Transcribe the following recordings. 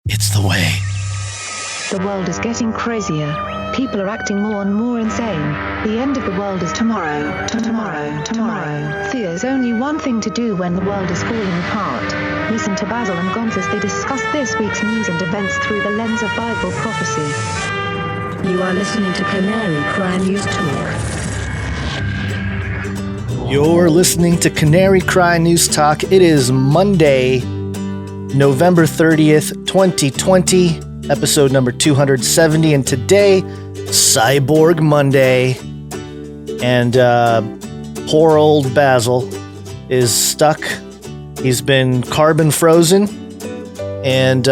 It's the way. The world is getting crazier. People are acting more and more insane. The end of the world is tomorrow. Tomorrow. There's only one thing to do when the world is falling apart. Listen to Basil and Gonz as they discuss this week's news and events through the lens of Bible prophecy. You are listening to Canary Cry News Talk. You're listening to Canary Cry News Talk. It is Monday, November 30th, 2020, episode number 270, and today, Cyborg Monday. And poor old Basil is stuck. He's been carbon frozen, and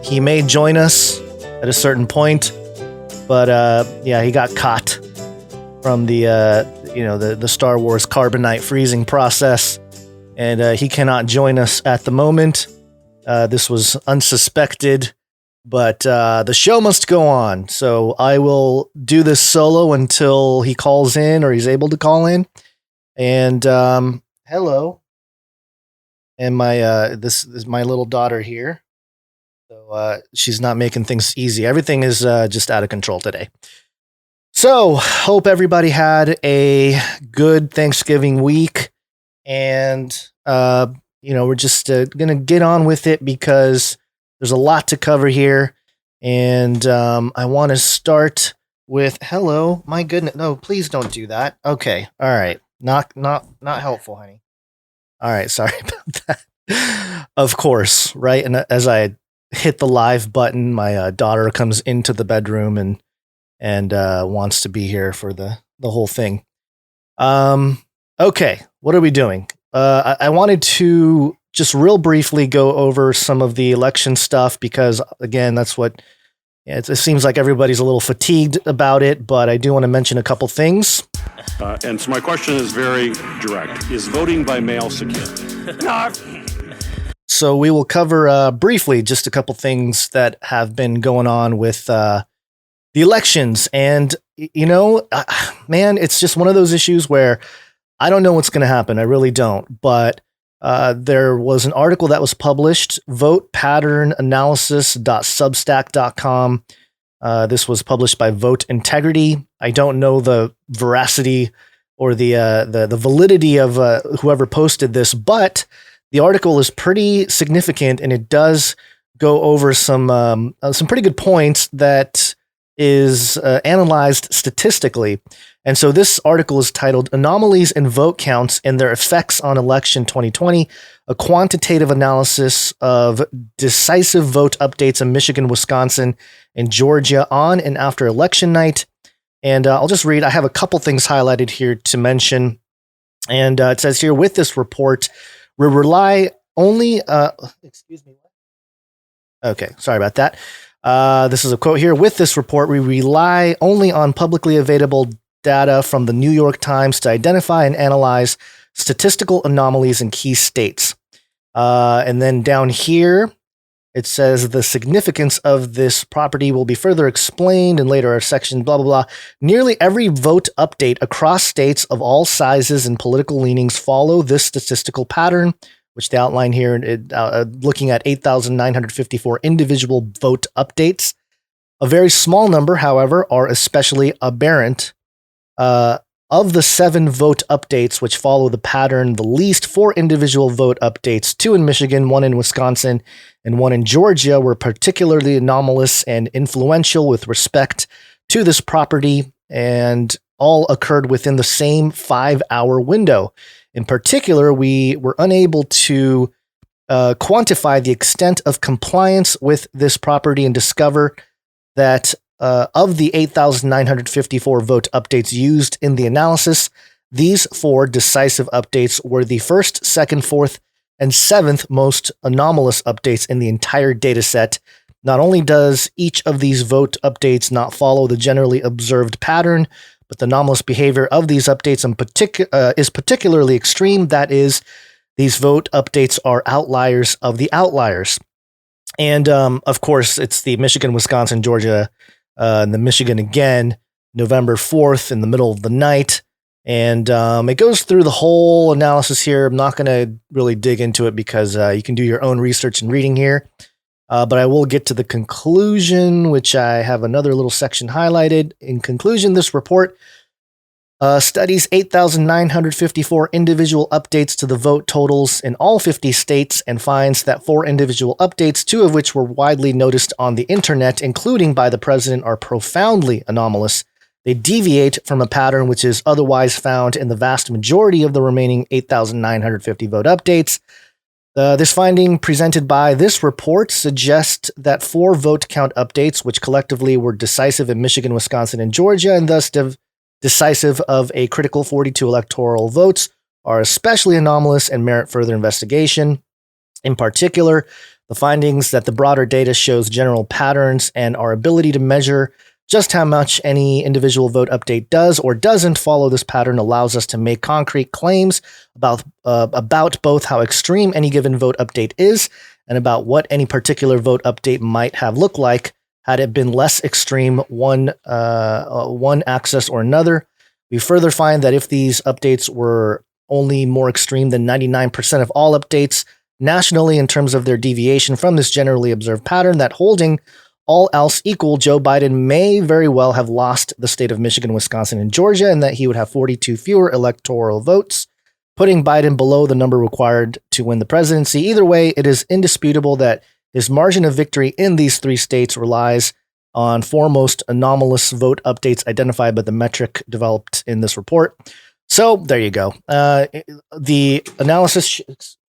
he may join us at a certain point, but he got caught from the Star Wars carbonite freezing process, and he cannot join us at the moment. This was unsuspected, but the show must go on. So I will do this solo until he calls in or he's able to call in. And hello. And this is my little daughter here. So she's not making things easy. Everything is just out of control today. So hope everybody had a good Thanksgiving week, and we're just going to get on with it because there's a lot to cover here. And I want to start with, hello, my goodness. No, please don't do that. Okay. All right. Not helpful, honey. All right. Sorry about that. Of course. Right. And as I hit the live button, my daughter comes into the bedroom and wants to be here for the whole thing. Okay. What are we doing? I wanted to just real briefly go over some of the election stuff because, again, that's what it seems like everybody's a little fatigued about it, but I do want to mention a couple things. And so my question is very direct. Is voting by mail secure? So we will cover briefly just a couple things that have been going on with the elections. And, man, it's just one of those issues where I don't know what's going to happen. I really don't. But there was an article that was published, votepatternanalysis.substack.com. This was published by Vote Integrity. I don't know the veracity or the validity of whoever posted this, but the article is pretty significant, and it does go over some pretty good points that is analyzed statistically. And so this article is titled Anomalies in Vote Counts and Their Effects on Election 2020, a quantitative analysis of decisive vote updates in Michigan, Wisconsin, and Georgia on and after election night. And I'll just read. I have a couple things highlighted here to mention. And it says here, with this report, we rely only... excuse me. Okay, sorry about that. This is a quote here. With this report, we rely only on publicly available data from the New York Times to identify and analyze statistical anomalies in key states. And then down here, it says the significance of this property will be further explained in later section, blah, blah, blah. Nearly every vote update across states of all sizes and political leanings follow this statistical pattern, which they outline here, looking at 8,954 individual vote updates. A very small number, however, are especially aberrant. Of the 7 vote updates which follow the pattern, the least 4 individual vote updates, 2 in Michigan, 1 in Wisconsin, and 1 in Georgia, were particularly anomalous and influential with respect to this property, and all occurred within the same 5-hour window. In particular, we were unable to quantify the extent of compliance with this property and discover that of the 8,954 vote updates used in the analysis, these 4 decisive updates were the 1st, 2nd, 4th, and 7th most anomalous updates in the entire dataset. Not only does each of these vote updates not follow the generally observed pattern, but the anomalous behavior of these updates is particularly extreme. That is, these vote updates are outliers of the outliers. And of course, it's the Michigan, Wisconsin, Georgia, and the Michigan again, November 4th in the middle of the night. And it goes through the whole analysis here. I'm not going to really dig into it because you can do your own research and reading here. But I will get to the conclusion, which I have another little section highlighted. In conclusion, this report studies 8,954 individual updates to the vote totals in all 50 states and finds that 4 individual updates, 2 of which were widely noticed on the internet, including by the president, are profoundly anomalous. They deviate from a pattern which is otherwise found in the vast majority of the remaining 8,950 vote updates. This finding presented by this report suggests that 4 vote count updates, which collectively were decisive in Michigan, Wisconsin, and Georgia, and thus decisive of a critical 42 electoral votes, are especially anomalous and merit further investigation. In particular, the findings that the broader data shows general patterns and our ability to measure just how much any individual vote update does or doesn't follow this pattern allows us to make concrete claims about both how extreme any given vote update is and about what any particular vote update might have looked like had it been less extreme one axis or another. We further find that if these updates were only more extreme than 99% of all updates nationally in terms of their deviation from this generally observed pattern, that holding all else equal, Joe Biden may very well have lost the state of Michigan, Wisconsin, and Georgia, and that he would have 42 fewer electoral votes, putting Biden below the number required to win the presidency. Either way, it is indisputable that his margin of victory in these 3 states relies on foremost anomalous vote updates identified by the metric developed in this report. So there you go. The analysis.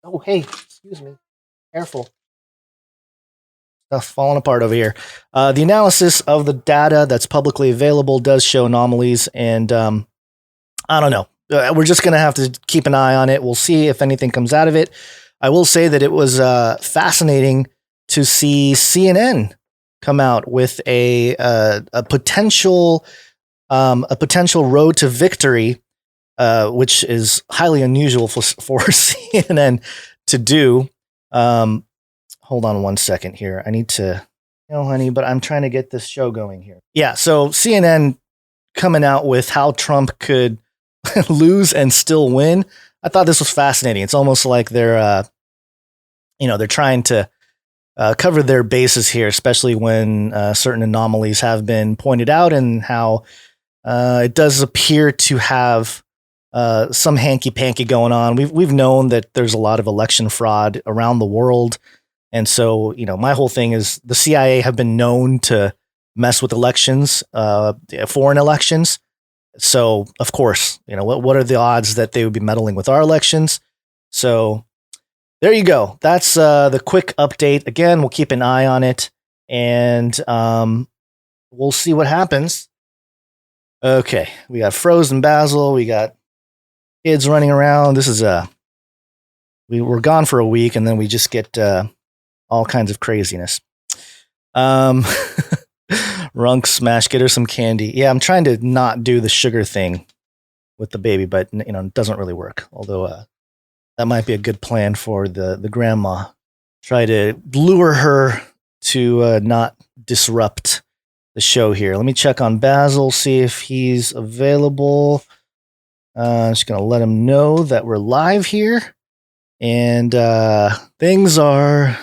Oh, hey, excuse me. Careful. Stuff falling apart over here. The analysis of the data that's publicly available does show anomalies, and I don't know. We're just going to have to keep an eye on it. We'll see if anything comes out of it. I will say that it was fascinating to see CNN come out with a potential road to victory, which is highly unusual for CNN to do. Hold on one second here. I need to, honey, but I'm trying to get this show going here. Yeah, so CNN coming out with how Trump could lose and still win. I thought this was fascinating. It's almost like they're trying to cover their bases here, especially when certain anomalies have been pointed out and how it does appear to have some hanky-panky going on. We've known that there's a lot of election fraud around the world. And so, my whole thing is the CIA have been known to mess with elections, foreign elections. So, of course, what are the odds that they would be meddling with our elections? So there you go. That's the quick update. Again, we'll keep an eye on it, and we'll see what happens. Okay, we got frozen Basil. We got kids running around. This is we're gone for a week, and then we just get all kinds of craziness. Runk smash, get her some candy. Yeah, I'm trying to not do the sugar thing with the baby, but it doesn't really work. Although that might be a good plan for the grandma. Try to lure her to not disrupt the show here. Let me check on Basil, see if he's available. I'm just going to let him know that we're live here. And things are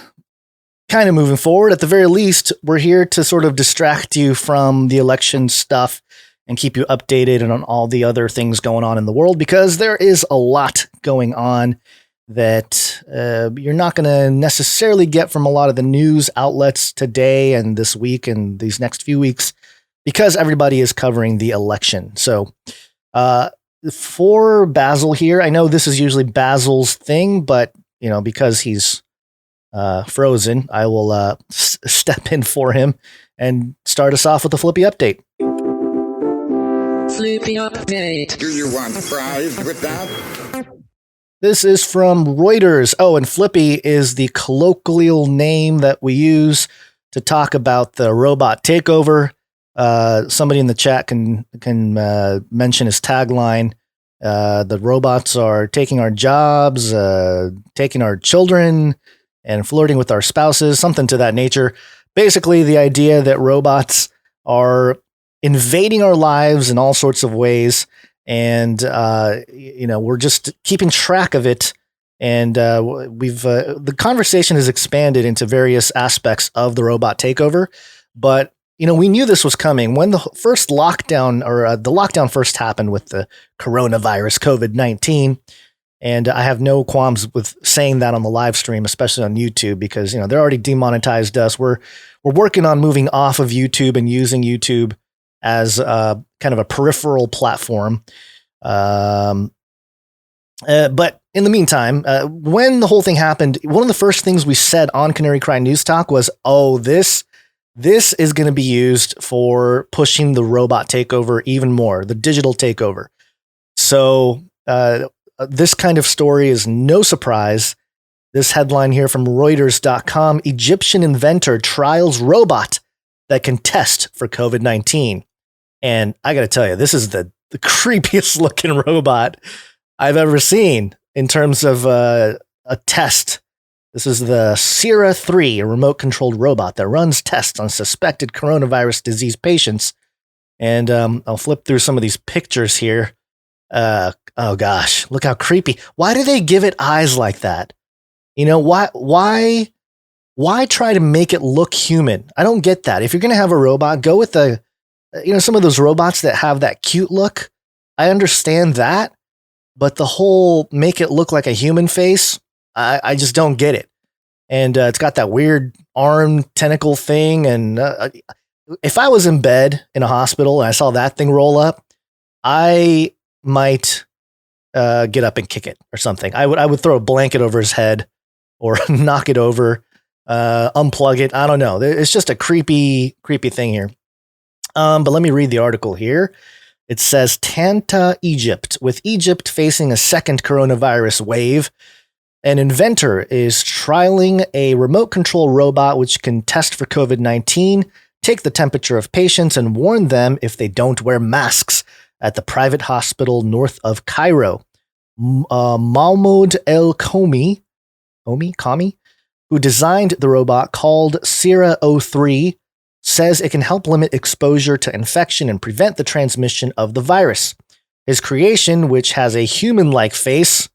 kind of moving forward. At the very least, we're here to sort of distract you from the election stuff and keep you updated and on all the other things going on in the world, because there is a lot going on that you're not going to necessarily get from a lot of the news outlets today and this week and these next few weeks, because everybody is covering the election. So for Basil here, I know this is usually Basil's thing, but because he's frozen, I will step in for him and start us off with the Flippy update. Flippy update. Do you want fries with that? This is from Reuters. Oh, and Flippy is the colloquial name that we use to talk about the robot takeover. Somebody in the chat can mention his tagline. The robots are taking our jobs, taking our children, and flirting with our spouses, something to that nature. Basically, the idea that robots are invading our lives in all sorts of ways, and we're just keeping track of it And the conversation has expanded into various aspects of the robot takeover. But, we knew this was coming. When the first lockdown the lockdown first happened with the coronavirus, COVID-19, and I have no qualms with saying that on the live stream, especially on YouTube, because, they're already demonetized us. We're working on moving off of YouTube and using YouTube as kind of a peripheral platform. But in the meantime, when the whole thing happened, one of the first things we said on Canary Cry News Talk was, this is going to be used for pushing the robot takeover even more, the digital takeover. So this kind of story is no surprise. This headline here from Reuters.com, Egyptian inventor trials robot that can test for COVID-19. And I got to tell you, this is the creepiest looking robot I've ever seen in terms of a test. This is the Sira 3, a remote-controlled robot that runs tests on suspected coronavirus disease patients. And I'll flip through some of these pictures here. Oh gosh, look how creepy. Why do they give it eyes like that? Why try to make it look human? I don't get that. If you're going to have a robot, go with some of those robots that have that cute look. I understand that, but the whole make it look like a human face, I just don't get it. And it's got that weird arm tentacle thing. And if I was in bed in a hospital and I saw that thing roll up, I might get up and kick it or something. I would throw a blanket over his head or knock it over, unplug it. I don't know. It's just a creepy thing here. But let me read the article here. It says Tanta, Egypt. With Egypt facing a second coronavirus wave, an inventor is trialing a remote control robot which can test for COVID-19, take the temperature of patients, and warn them if they don't wear masks at the private hospital north of Cairo. Mahmoud El Komi, who designed the robot called Sira 03, says it can help limit exposure to infection and prevent the transmission of the virus. His creation, which has a human-like face,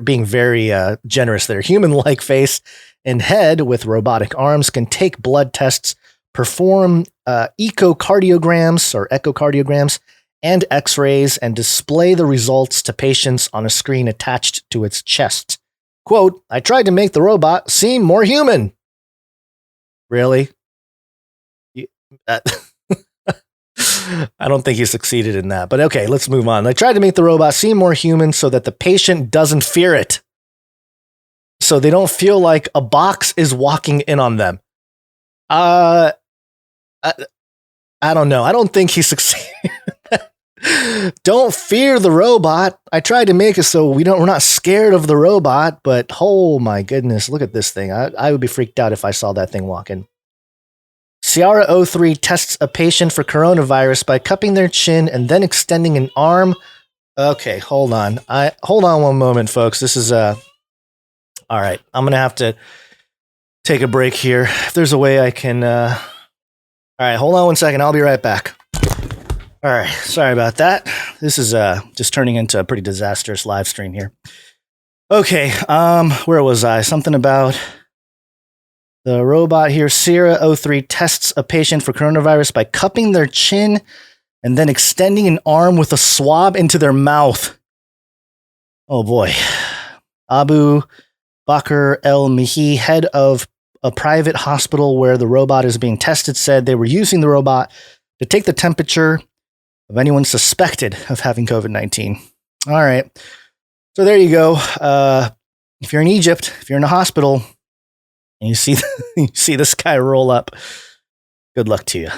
being very generous there, human-like face and head with robotic arms, can take blood tests, perform echocardiograms and x-rays, and display the results to patients on a screen attached to its chest. Quote, I tried to make the robot seem more human. Really? I don't think he succeeded in that, but okay, let's move on. I tried to make the robot seem more human so that the patient doesn't fear it. So they don't feel like a box is walking in on them. I don't know. I don't think he succeeded. Don't fear the robot. I tried to make it so we're not scared of the robot, but oh my goodness, look at this thing. I would be freaked out if I saw that thing walking. Sierra 03 tests a patient for coronavirus by cupping their chin and then extending an arm. Okay, hold on. Hold on one moment, folks. This is all right. I'm going to have to take a break here. If there's a way I can all right, hold on one second. I'll be right back. All right, sorry about that. This is just turning into a pretty disastrous live stream here. Okay, where was I? Something about the robot here. Sierra 03 tests a patient for coronavirus by cupping their chin and then extending an arm with a swab into their mouth. Oh boy. Abu Bakr El-Mihi, head of a private hospital where the robot is being tested, said they were using the robot to take the temperature of anyone suspected of having COVID-19. All right. So there you go. If you're in Egypt, if you're in a hospital, and you see this guy roll up, good luck to you.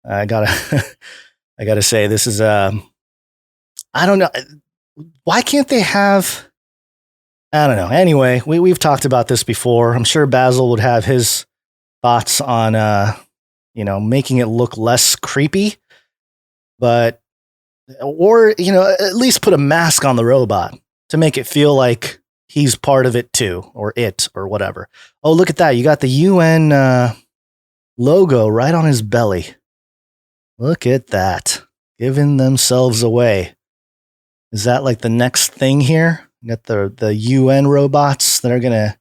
I gotta say, this is I don't know. Why can't they have? I don't know. Anyway, we've talked about this before. I'm sure Basil would have his thoughts on making it look less creepy. But, or, at least put a mask on the robot to make it feel like he's part of it too, or it, or whatever. Oh, look at that. You got the UN logo right on his belly. Look at that. Giving themselves away. Is that like the next thing here? You got the UN robots that are going to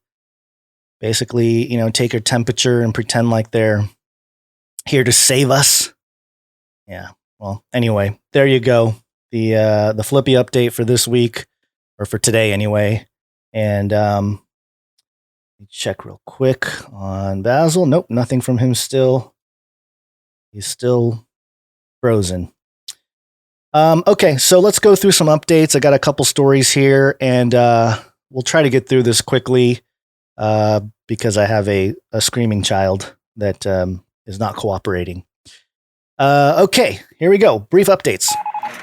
basically, take your temperature and pretend like they're here to save us. Yeah. Well, anyway, there you go. The Flippy update for this week, or for today anyway. And let me check real quick on Basil. Nope, nothing from him still. He's still frozen. Okay, so let's go through some updates. I got a couple stories here, and we'll try to get through this quickly because I have a screaming child that is not cooperating. Okay, here we go. Brief updates.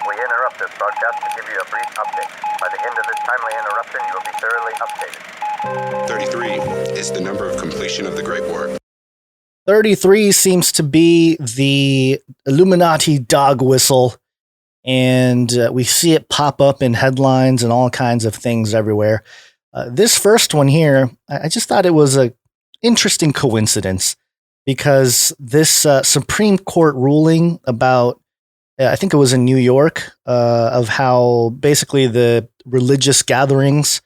We interrupt this broadcast to give you a brief update. By the end of this timely interruption, you will be thoroughly updated. 33 is the number of completion of the Great War. 33 seems to be the Illuminati dog whistle, and we see it pop up in headlines and all kinds of things everywhere. This first one here, I just thought it was an interesting coincidence because this Supreme Court ruling about, I think it was in New York, of how basically the religious gatherings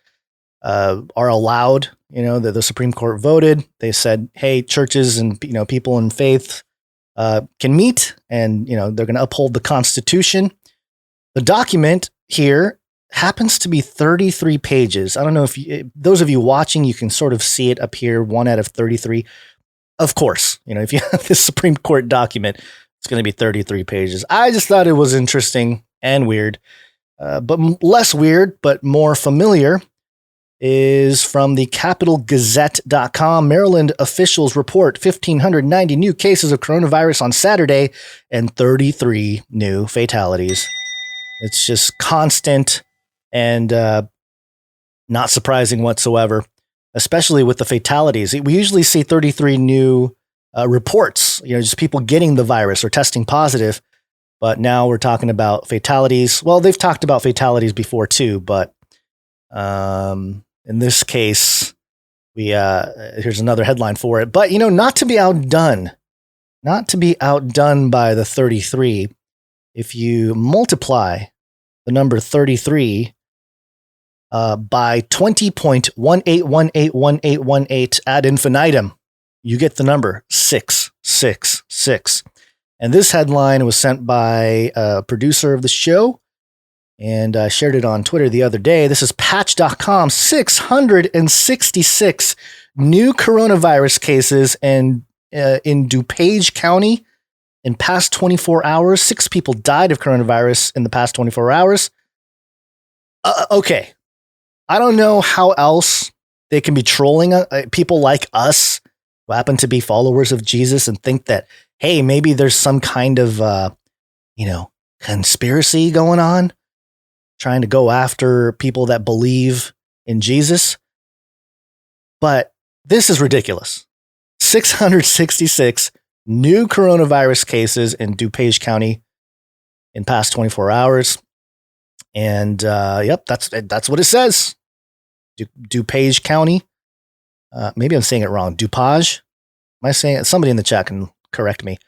are allowed. The Supreme Court voted. They said, hey, churches and people in faith can meet, and they're going to uphold the Constitution. The document here happens to be 33 pages. I don't know if those of you watching, you can sort of see it up here, 1 out of 33. Of course, if you have this Supreme Court document, it's going to be 33 pages. I just thought it was interesting and weird, but less weird, but more familiar is from the capitalgazette.com. Maryland officials report 1,590 new cases of coronavirus on Saturday and 33 new fatalities. It's just constant and not surprising whatsoever, especially with the fatalities. We usually see 33 new reports, just people getting the virus or testing positive. But now we're talking about fatalities. Well, they've talked about fatalities before too, but in this case, here's another headline for it. But, not to be outdone by the 33, if you multiply the number 33 by 20.18181818 ad infinitum, you get the number 666. And this headline was sent by a producer of the show, and I shared it on Twitter the other day. This is patch.com. 666 new coronavirus cases in DuPage County in past 24 hours. 6 people died of coronavirus in the past 24 hours. Okay. I don't know how else they can be trolling people like us who happen to be followers of Jesus and think that, hey, maybe there's some kind of, conspiracy going on, trying to go after people that believe in Jesus. But this is ridiculous. 666 new coronavirus cases in DuPage County in past 24 hours. And yep, that's what it says. DuPage County. Maybe I'm saying it wrong. DuPage? Am I saying it? Somebody in the chat can correct me.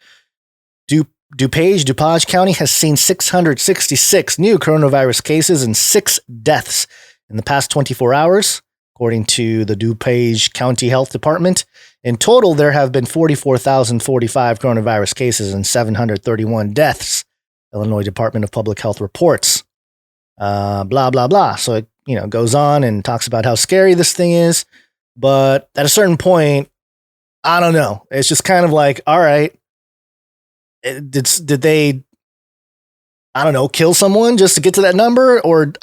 DuPage County has seen 666 new coronavirus cases and 6 deaths in the past 24 hours, according to the DuPage County Health Department. In total, there have been 44,045 coronavirus cases and 731 deaths, Illinois Department of Public Health reports. Blah, blah, blah. So it goes on and talks about how scary this thing is. But at a certain point, I don't know. It's just kind of like, all right, did they, I don't know, kill someone just to get to that number? Or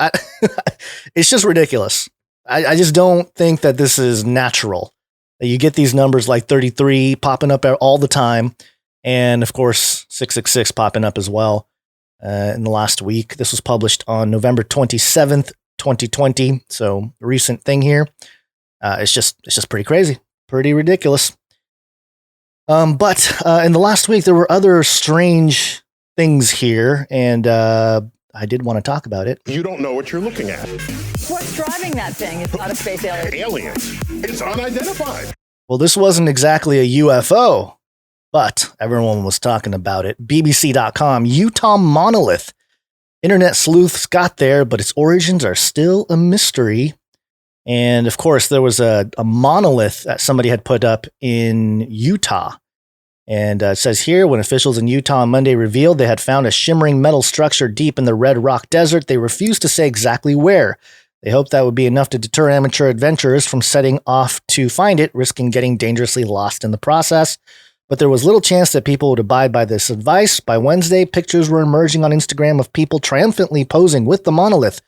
it's just ridiculous. I just don't think that this is natural. You get these numbers like 33 popping up all the time. And of course, 666 popping up as well in the last week. This was published on November 27th, 2020. So a recent thing here. It's just pretty crazy, pretty ridiculous. But in the last week, there were other strange things here, and I did want to talk about it. You don't know what you're looking at. What's driving that thing? It's not a space alien. Aliens. It's unidentified. Well, this wasn't exactly a UFO, but everyone was talking about it. BBC.com, Utah Monolith Internet sleuths got there, but its origins are still a mystery. And of course, there was a monolith that somebody had put up in Utah. And it says here, when officials in Utah on Monday revealed they had found a shimmering metal structure deep in the Red Rock Desert, they refused to say exactly where. They hoped that would be enough to deter amateur adventurers from setting off to find it, risking getting dangerously lost in the process. But there was little chance that people would abide by this advice. By Wednesday, pictures were emerging on Instagram of people triumphantly posing with the monolith,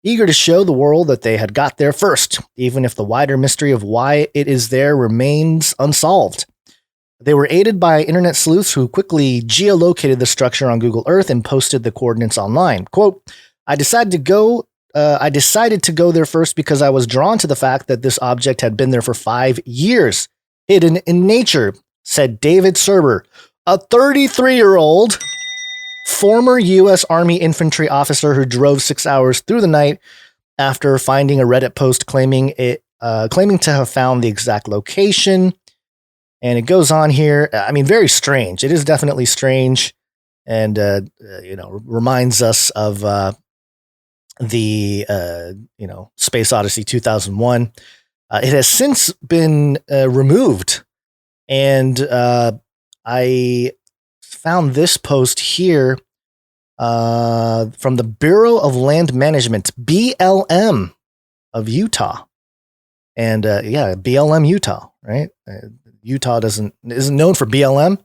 eager to show the world that they had got there first, even if the wider mystery of why it is there remains unsolved. They were aided by internet sleuths who quickly geolocated the structure on Google Earth and posted the coordinates online. Quote, I decided to go there first because I was drawn to the fact that this object had been there for 5 years, hidden in nature, said David Serber, a 33-year-old former U.S. Army infantry officer who drove 6 hours through the night after finding a Reddit post claiming to have found the exact location. And it goes on here. I mean, very strange. It is definitely strange, and reminds us of the Space Odyssey 2001. It has since been removed. And I found this post here from the Bureau of Land Management, BLM of Utah. And BLM Utah, right? Utah isn't known for BLM,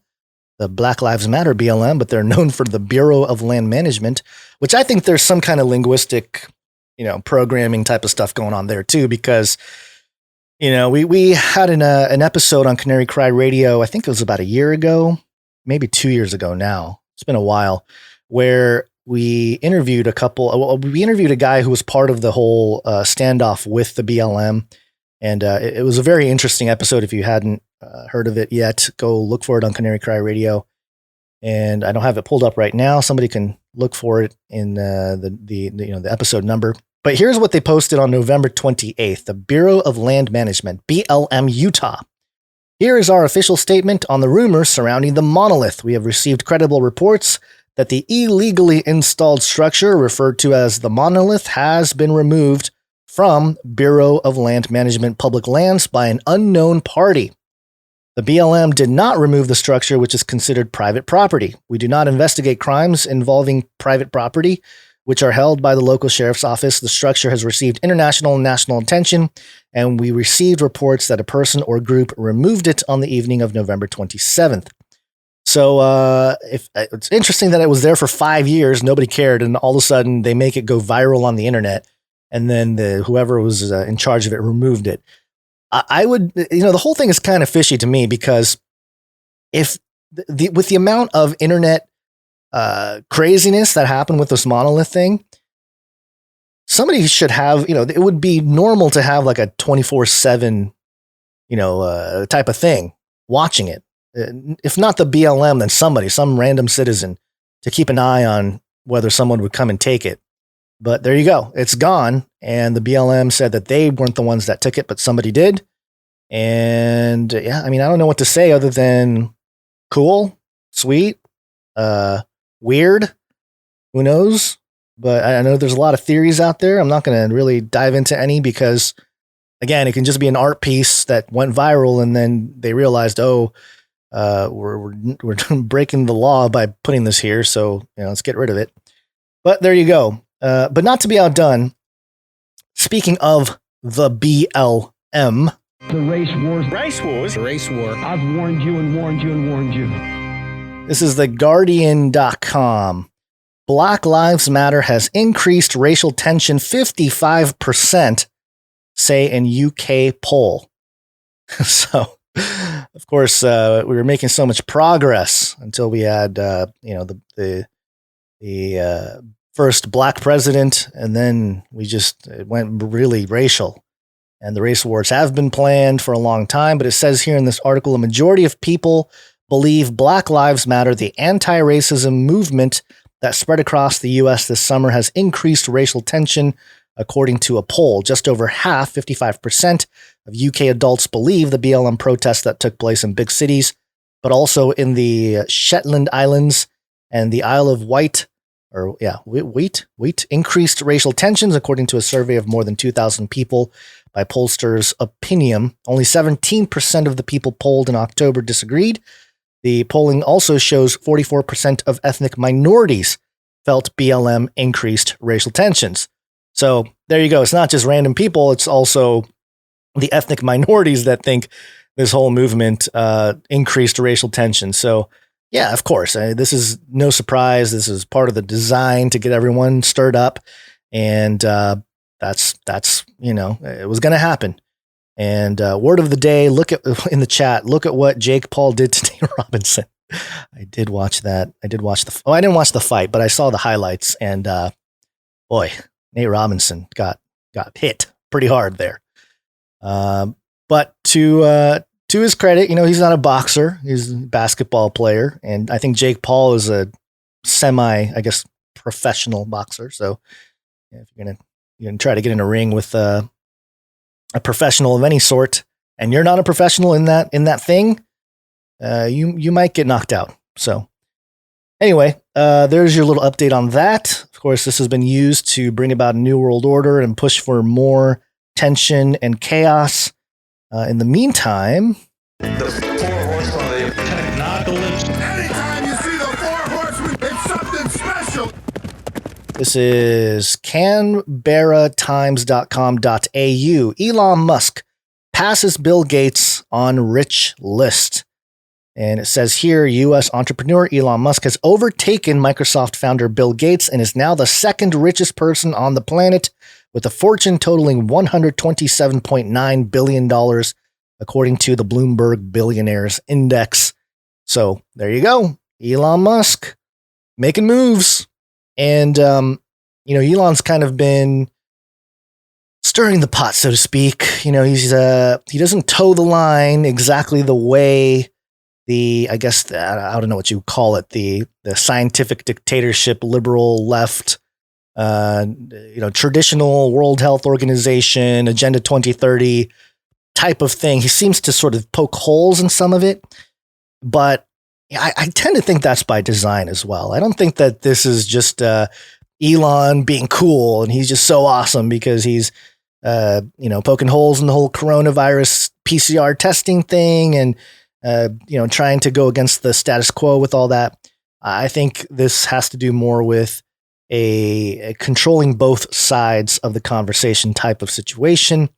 the Black Lives Matter BLM, but they're known for the Bureau of Land Management, which I think there's some kind of linguistic, programming type of stuff going on there too, because we had an episode on Canary Cry Radio, I think it was about a year ago, maybe 2 years ago now. It's been a while, where we interviewed a guy who was part of the whole standoff with the BLM. And it was a very interesting episode. If you hadn't heard of it yet, go look for it on Canary Cry Radio. And I don't have it pulled up right now. Somebody can look for it in the episode number. But here's what they posted on November 28th, the Bureau of Land Management, BLM Utah. Here is our official statement on the rumors surrounding the monolith. We have received credible reports that the illegally installed structure referred to as the monolith has been removed from Bureau of Land Management public lands by an unknown party. The BLM did not remove the structure, which is considered private property. We do not investigate crimes involving private property, which are held by the local sheriff's office. The structure has received international and national attention, and we received reports that a person or group removed it on the evening of November 27th. So it's interesting that it was there for 5 years, nobody cared, and all of a sudden they make it go viral on the internet, and then whoever was in charge of it removed it. I would, the whole thing is kind of fishy to me, because if with the amount of internet craziness that happened with this monolith thing, somebody should have, it would be normal to have like a 24/7, type of thing watching it. If not the BLM, then some random citizen, to keep an eye on whether someone would come and take it. But there you go. It's gone. And the BLM said that they weren't the ones that took it, but somebody did. And I don't know what to say other than cool, sweet, weird, who knows? But I know there's a lot of theories out there. I'm not going to really dive into any because, again, it can just be an art piece that went viral, and then they realized, we're breaking the law by putting this here, so let's get rid of it. But there you go. But not to be outdone, speaking of the BLM, the race war. I've warned you and warned you and warned you. This is theguardian.com. Black Lives Matter has increased racial tension 55%, say in UK poll. So, of course, we were making so much progress until we had, the first black president, and then it went really racial. And the race wars have been planned for a long time, but it says here in this article, a majority of people believe Black Lives Matter, the anti-racism movement that spread across the U.S. this summer, has increased racial tension, according to a poll. Just over half, 55%, of UK adults believe the BLM protests that took place in big cities, but also in the Shetland Islands and the Isle of Wight, wheat increased racial tensions, according to a survey of more than 2,000 people by pollsters Opinium. Only 17% of the people polled in October disagreed. The polling also shows 44% of ethnic minorities felt BLM increased racial tensions. So there you go. It's not just random people. It's also the ethnic minorities that think this whole movement increased racial tension. So yeah, of course, this is no surprise. This is part of the design to get everyone stirred up. And that's it was going to happen. And word of the day, look at in the chat, look at what Jake Paul did to Nate Robinson. I did watch that. I didn't watch the fight, but I saw the highlights, and boy, Nate Robinson got hit pretty hard there. But to his credit, he's not a boxer. He's a basketball player, and I think Jake Paul is a professional boxer. So if you're gonna try to get in a ring with a professional of any sort, and you're not a professional in that thing, you might get knocked out. So anyway, there's your little update on that. Of course, this has been used to bring about a new world order and push for more tension and chaos. In the meantime, the four horsemen of the technopolis. Anytime you see the four horsemen, it's something special. This is canberratimes.com.au. Elon Musk passes Bill Gates on rich list. And it says here, U.S. entrepreneur Elon Musk has overtaken Microsoft founder Bill Gates and is now the second richest person on the planet, with a fortune totaling $127.9 billion, according to the Bloomberg Billionaires Index. So there you go. Elon Musk making moves. And, Elon's kind of been stirring the pot, so to speak. He doesn't toe the line exactly the way I don't know what you call it, the scientific dictatorship, liberal left, traditional World Health Organization, Agenda 2030 type of thing. He seems to sort of poke holes in some of it, but I tend to think that's by design as well. I don't think that this is just Elon being cool and he's just so awesome because he's poking holes in the whole coronavirus PCR testing thing and trying to go against the status quo with all that. I think this has to do more with a controlling both sides of the conversation type of situation,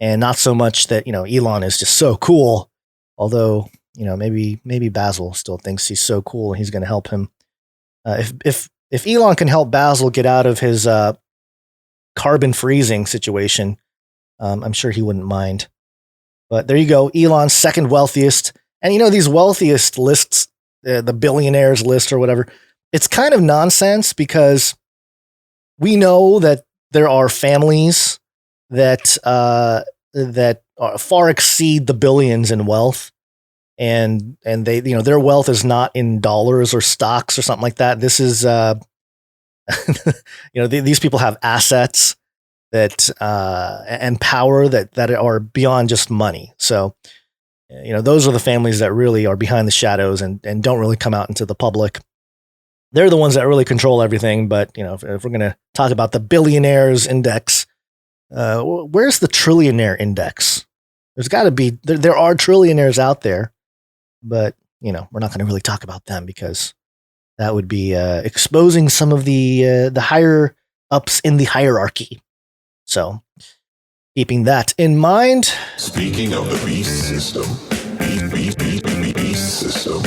and not so much that, Elon is just so cool. Although, maybe Basil still thinks he's so cool and he's going to help him. If Elon can help Basil get out of his carbon freezing situation, I'm sure he wouldn't mind. But there you go. Elon's second wealthiest. And these wealthiest lists, the billionaires list or whatever, it's kind of nonsense because we know that there are families that far exceed the billions in wealth, and they their wealth is not in dollars or stocks or something like that. This is these people have assets that and power that are beyond just money. So those are the families that really are behind the shadows and don't really come out into the public. They're the ones that really control everything. But, if we're going to talk about the billionaires index, where's the trillionaire index? There's got to be, there are trillionaires out there, but, we're not going to really talk about them because that would be exposing some of the higher ups in the hierarchy. So keeping that in mind. Speaking of the beast system, beast system.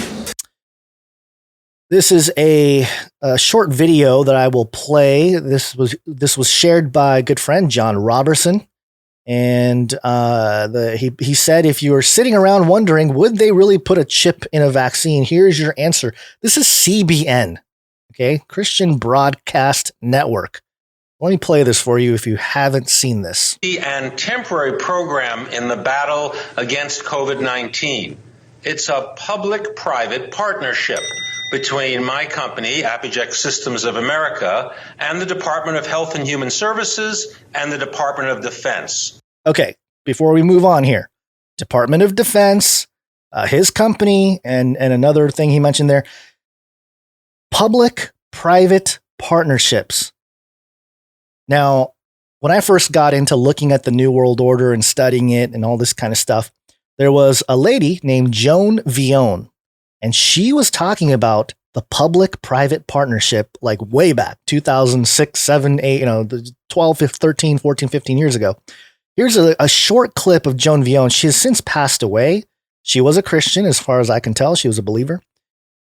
This is a short video that I will play. This was shared by a good friend, John Robertson. And he said, if you are sitting around wondering, would they really put a chip in a vaccine? Here's your answer. This is CBN, okay? Christian Broadcast Network. Let me play this for you if you haven't seen this. And temporary program in the battle against COVID-19. It's a public-private partnership between my company, Apogee Systems of America, and the Department of Health and Human Services and the Department of Defense. Okay, before we move on here, Department of Defense, his company, and another thing he mentioned there, public-private partnerships. Now, when I first got into looking at the New World Order and studying it and all this kind of stuff, there was a lady named Joan Veon, and she was talking about the public-private partnership like way back, 2006, 7, 8, 12, 13, 14, 15 years ago. Here's a short clip of Joan Veon. She has since passed away. She was a Christian, as far as I can tell. She was a believer.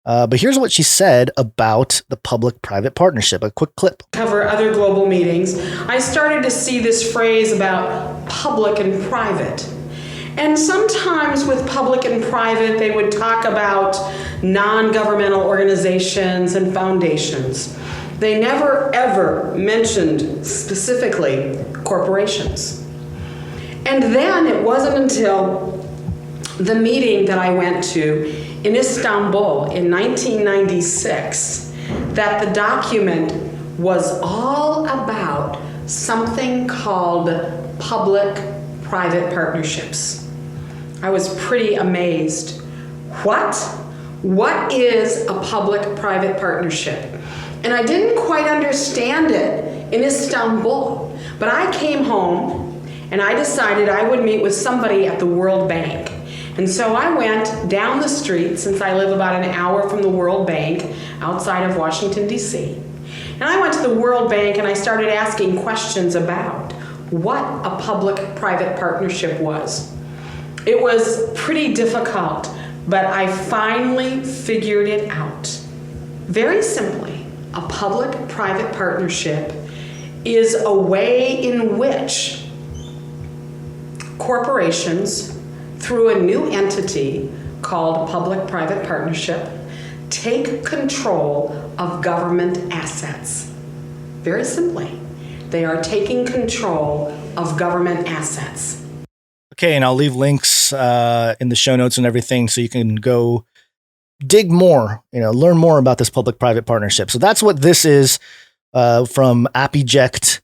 But here's what she said about the public-private partnership. A quick clip. Cover other global meetings. I started to see this phrase about public and private. And sometimes with public and private, they would talk about non-governmental organizations and foundations. They never, ever mentioned specifically corporations. And then it wasn't until the meeting that I went to in Istanbul in 1996 that the document was all about something called public-private partnerships. I was pretty amazed. What is a public-private partnership? And I didn't quite understand it in Istanbul, but I came home and I decided I would meet with somebody at the World Bank. And so I went down the street, since I live about an hour from the World Bank outside of Washington, D.C. And I went to the World Bank and I started asking questions about what a public-private partnership was. It was pretty difficult, but I finally figured it out. Very simply, a public-private partnership is a way in which corporations, through a new entity called public-private partnership, take control of government assets. Very simply, they are taking control of government assets. Okay, and I'll leave links in the show notes and everything so you can go dig more, learn more about this public-private partnership. So that's what this is from Appeject,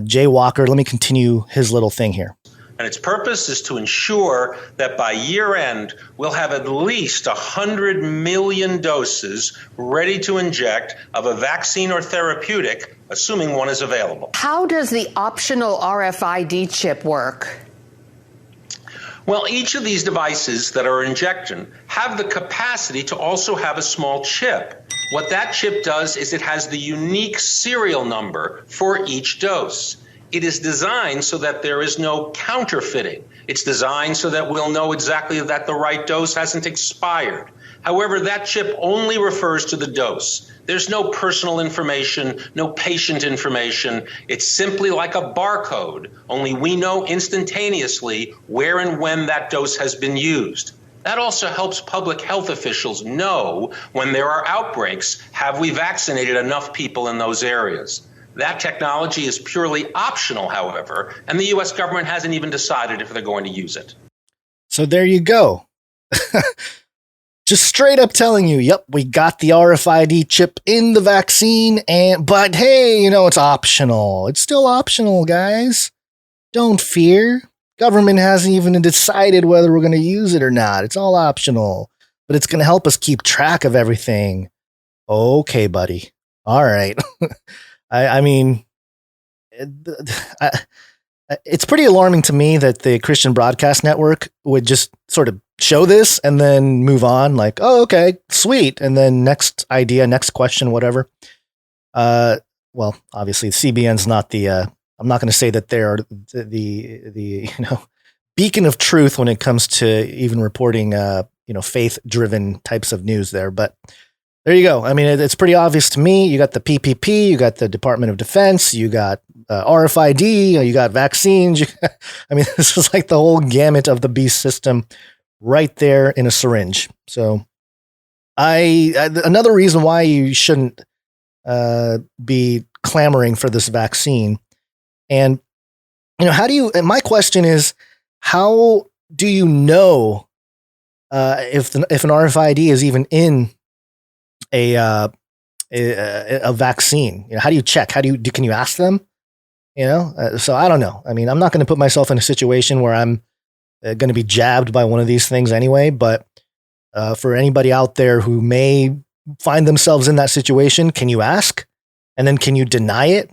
Jay Walker. Let me continue his little thing here. And its purpose is to ensure that by year end, we'll have at least 100 million doses ready to inject of a vaccine or therapeutic, assuming one is available. How does the optional RFID chip work? Well, each of these devices that are injection have the capacity to also have a small chip. What that chip does is it has the unique serial number for each dose. It is designed so that there is no counterfeiting. It's designed so that we'll know exactly that the right dose hasn't expired. However, that chip only refers to the dose. There's no personal information, no patient information. It's simply like a barcode, only we know instantaneously where and when that dose has been used. That also helps public health officials know when there are outbreaks, have we vaccinated enough people in those areas? That technology is purely optional, however, and the U.S. government hasn't even decided if they're going to use it. So there you go. Just straight up telling you, yep, we got the RFID chip in the vaccine, but hey, it's optional. It's still optional, guys. Don't fear. Government hasn't even decided whether we're going to use it or not. It's all optional, but it's going to help us keep track of everything. Okay, buddy. All right. I mean, it's pretty alarming to me that the Christian Broadcast Network would just sort of show this and then move on like, oh, okay, sweet. And then next idea, next question, whatever. Well, obviously CBN's not I'm not going to say that they're the beacon of truth when it comes to even reporting, faith driven types of news there, but there you go. I mean, it's pretty obvious to me. You got the PPP, you got the Department of Defense, you got RFID, you got vaccines. I mean, this is like the whole gamut of the beast system right there in a syringe. So another reason why you shouldn't be clamoring for this vaccine. And, my question is, how do you know if an RFID is even in a vaccine? How do you check? Can you ask them? So I don't know. I mean, I'm not going to put myself in a situation where I'm going to be jabbed by one of these things anyway, but for anybody out there who may find themselves in that situation, can you ask? And then can you deny it?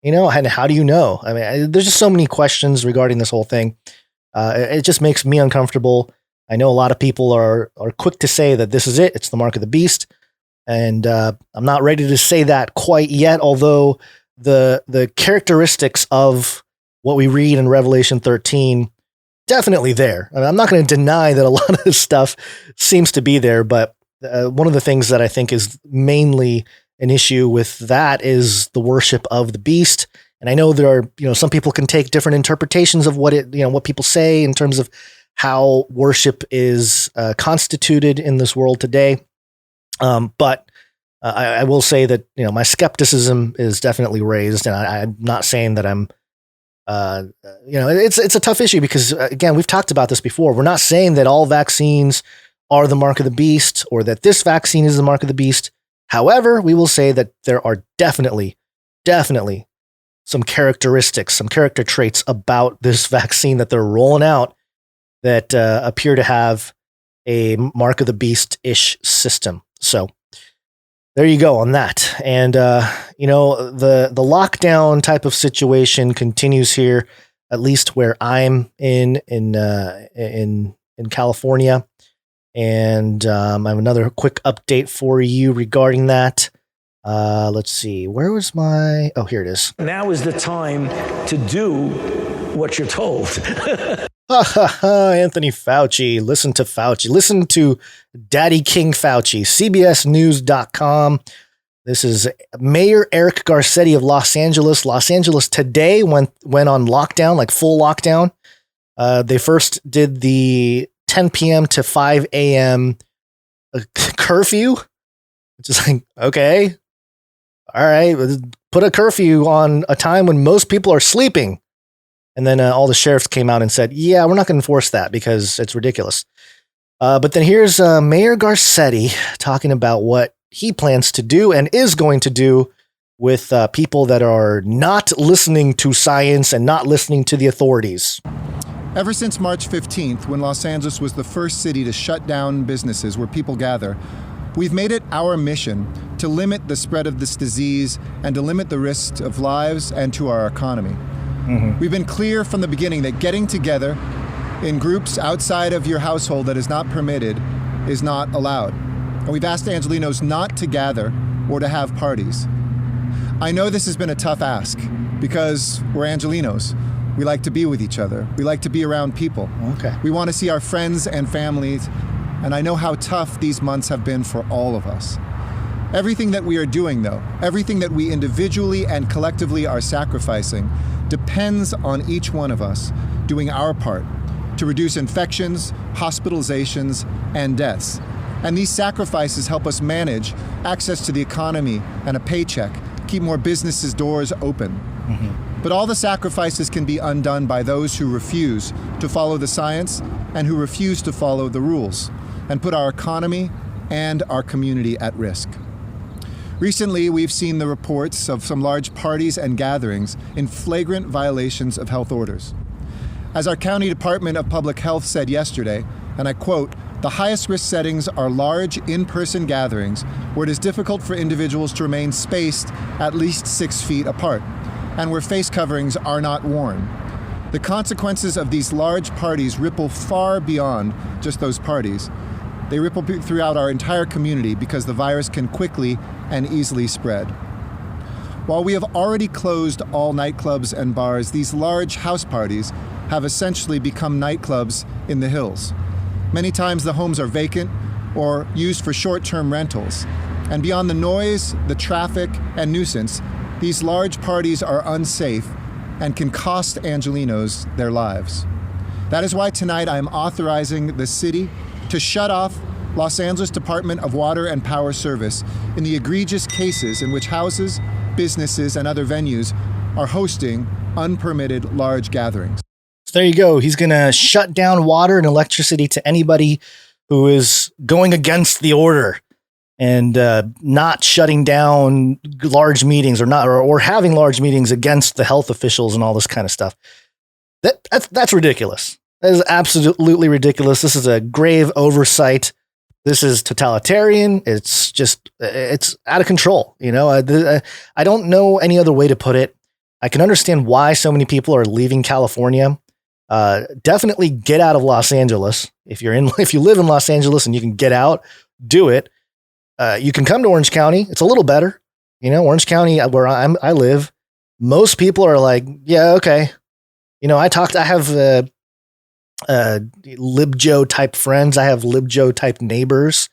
And how do you know? I mean, there's just so many questions regarding this whole thing. It just makes me uncomfortable. I know a lot of people are quick to say that this is it. It's the mark of the beast. And I'm not ready to say that quite yet, although the characteristics of what we read in Revelation 13 definitely there. I mean, I'm not going to deny that a lot of this stuff seems to be there, but one of the things that I think is mainly an issue with that is the worship of the beast. And I know there are, some people can take different interpretations of what what people say in terms of how worship is constituted in this world today. But I will say that, my skepticism is definitely raised, and I'm not saying that I'm, it's a tough issue because, again, we've talked about this before. We're not saying that all vaccines are the mark of the beast or that this vaccine is the mark of the beast. However, we will say that there are definitely some characteristics, some character traits about this vaccine that they're rolling out that appear to have a mark of the beast-ish system. So there you go on that. And, the lockdown type of situation continues here, at least where I'm in California. And I have another quick update for you regarding that. Let's see. Where was my... Oh, here it is. Now is the time to do what you're told. Anthony Fauci. Listen to Fauci. Listen to Daddy King Fauci. CBSNews.com. This is Mayor Eric Garcetti of Los Angeles. Los Angeles today went on lockdown, like full lockdown. They first did the 10 p.m. to 5 a.m. curfew, which is like, okay, all right, put a curfew on a time when most people are sleeping. And then all the sheriffs came out and said, yeah, we're not going to enforce that because it's ridiculous. But then here's Mayor Garcetti talking about what he plans to do and is going to do with people that are not listening to science and not listening to the authorities. Ever since March 15th, when Los Angeles was the first city to shut down businesses where people gather, we've made it our mission to limit the spread of this disease and to limit the risks of lives and to our economy. Mm-hmm. We've been clear from the beginning that getting together in groups outside of your household that is not permitted is not allowed. And we've asked Angelenos not to gather or to have parties. I know this has been a tough ask because we're Angelenos. We like to be with each other. We like to be around people. Okay. We want to see our friends and families, and I know how tough these months have been for all of us. Everything that we are doing, though, everything that we individually and collectively are sacrificing, depends on each one of us doing our part to reduce infections, hospitalizations, and deaths. And these sacrifices help us manage access to the economy and a paycheck, keep more businesses' doors open. Mm-hmm. But all the sacrifices can be undone by those who refuse to follow the science and who refuse to follow the rules and put our economy and our community at risk. Recently, we've seen the reports of some large parties and gatherings in flagrant violations of health orders. As our County Department of Public Health said yesterday, and I quote, "The highest risk settings are large in-person gatherings where it is difficult for individuals to remain spaced at least 6 feet apart, and where face coverings are not worn. The consequences of these large parties ripple far beyond just those parties. They ripple throughout our entire community because the virus can quickly and easily spread. While we have already closed all nightclubs and bars, these large house parties have essentially become nightclubs in the hills. Many times the homes are vacant or used for short-term rentals. And beyond the noise, the traffic, and nuisance, these large parties are unsafe and can cost Angelenos their lives. That is why tonight I am authorizing the city to shut off Los Angeles Department of Water and Power Service in the egregious cases in which houses, businesses, and other venues are hosting unpermitted large gatherings. So there you go. He's going to shut down water and electricity to anybody who is going against the order and not shutting down large meetings or having large meetings against the health officials and all this kind of stuff. That's ridiculous. That is absolutely ridiculous. This is a grave oversight This is totalitarian. It's out of control. I don't know any other way to put it. I can understand why so many people are leaving California. Definitely get out of Los Angeles. If you live in Los Angeles and you can get out, do it. You can come to Orange County. It's a little better. Orange County, where I live, most people are like, yeah, okay. I have LibJo type friends. I have LibJo type neighbors,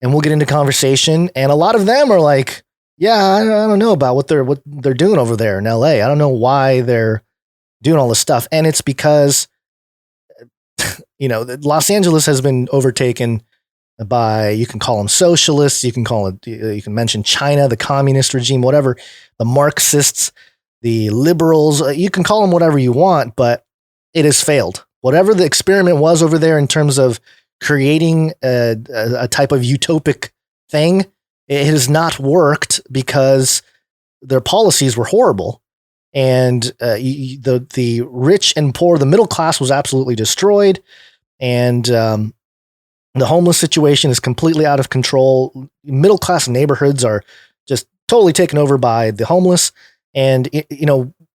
and we'll get into conversation. And a lot of them are like, yeah, I don't know about what they're doing over there in LA. I don't know why they're doing all this stuff. And it's because, Los Angeles has been overtaken by, you can call them socialists. You can mention China, the communist regime, whatever, the Marxists, the liberals, you can call them whatever you want, but it has failed. Whatever the experiment was over there in terms of creating a type of utopic thing, it has not worked because their policies were horrible. And the rich and poor, the middle class was absolutely destroyed. And the homeless situation is completely out of control. Middle class neighborhoods are just totally taken over by the homeless. And,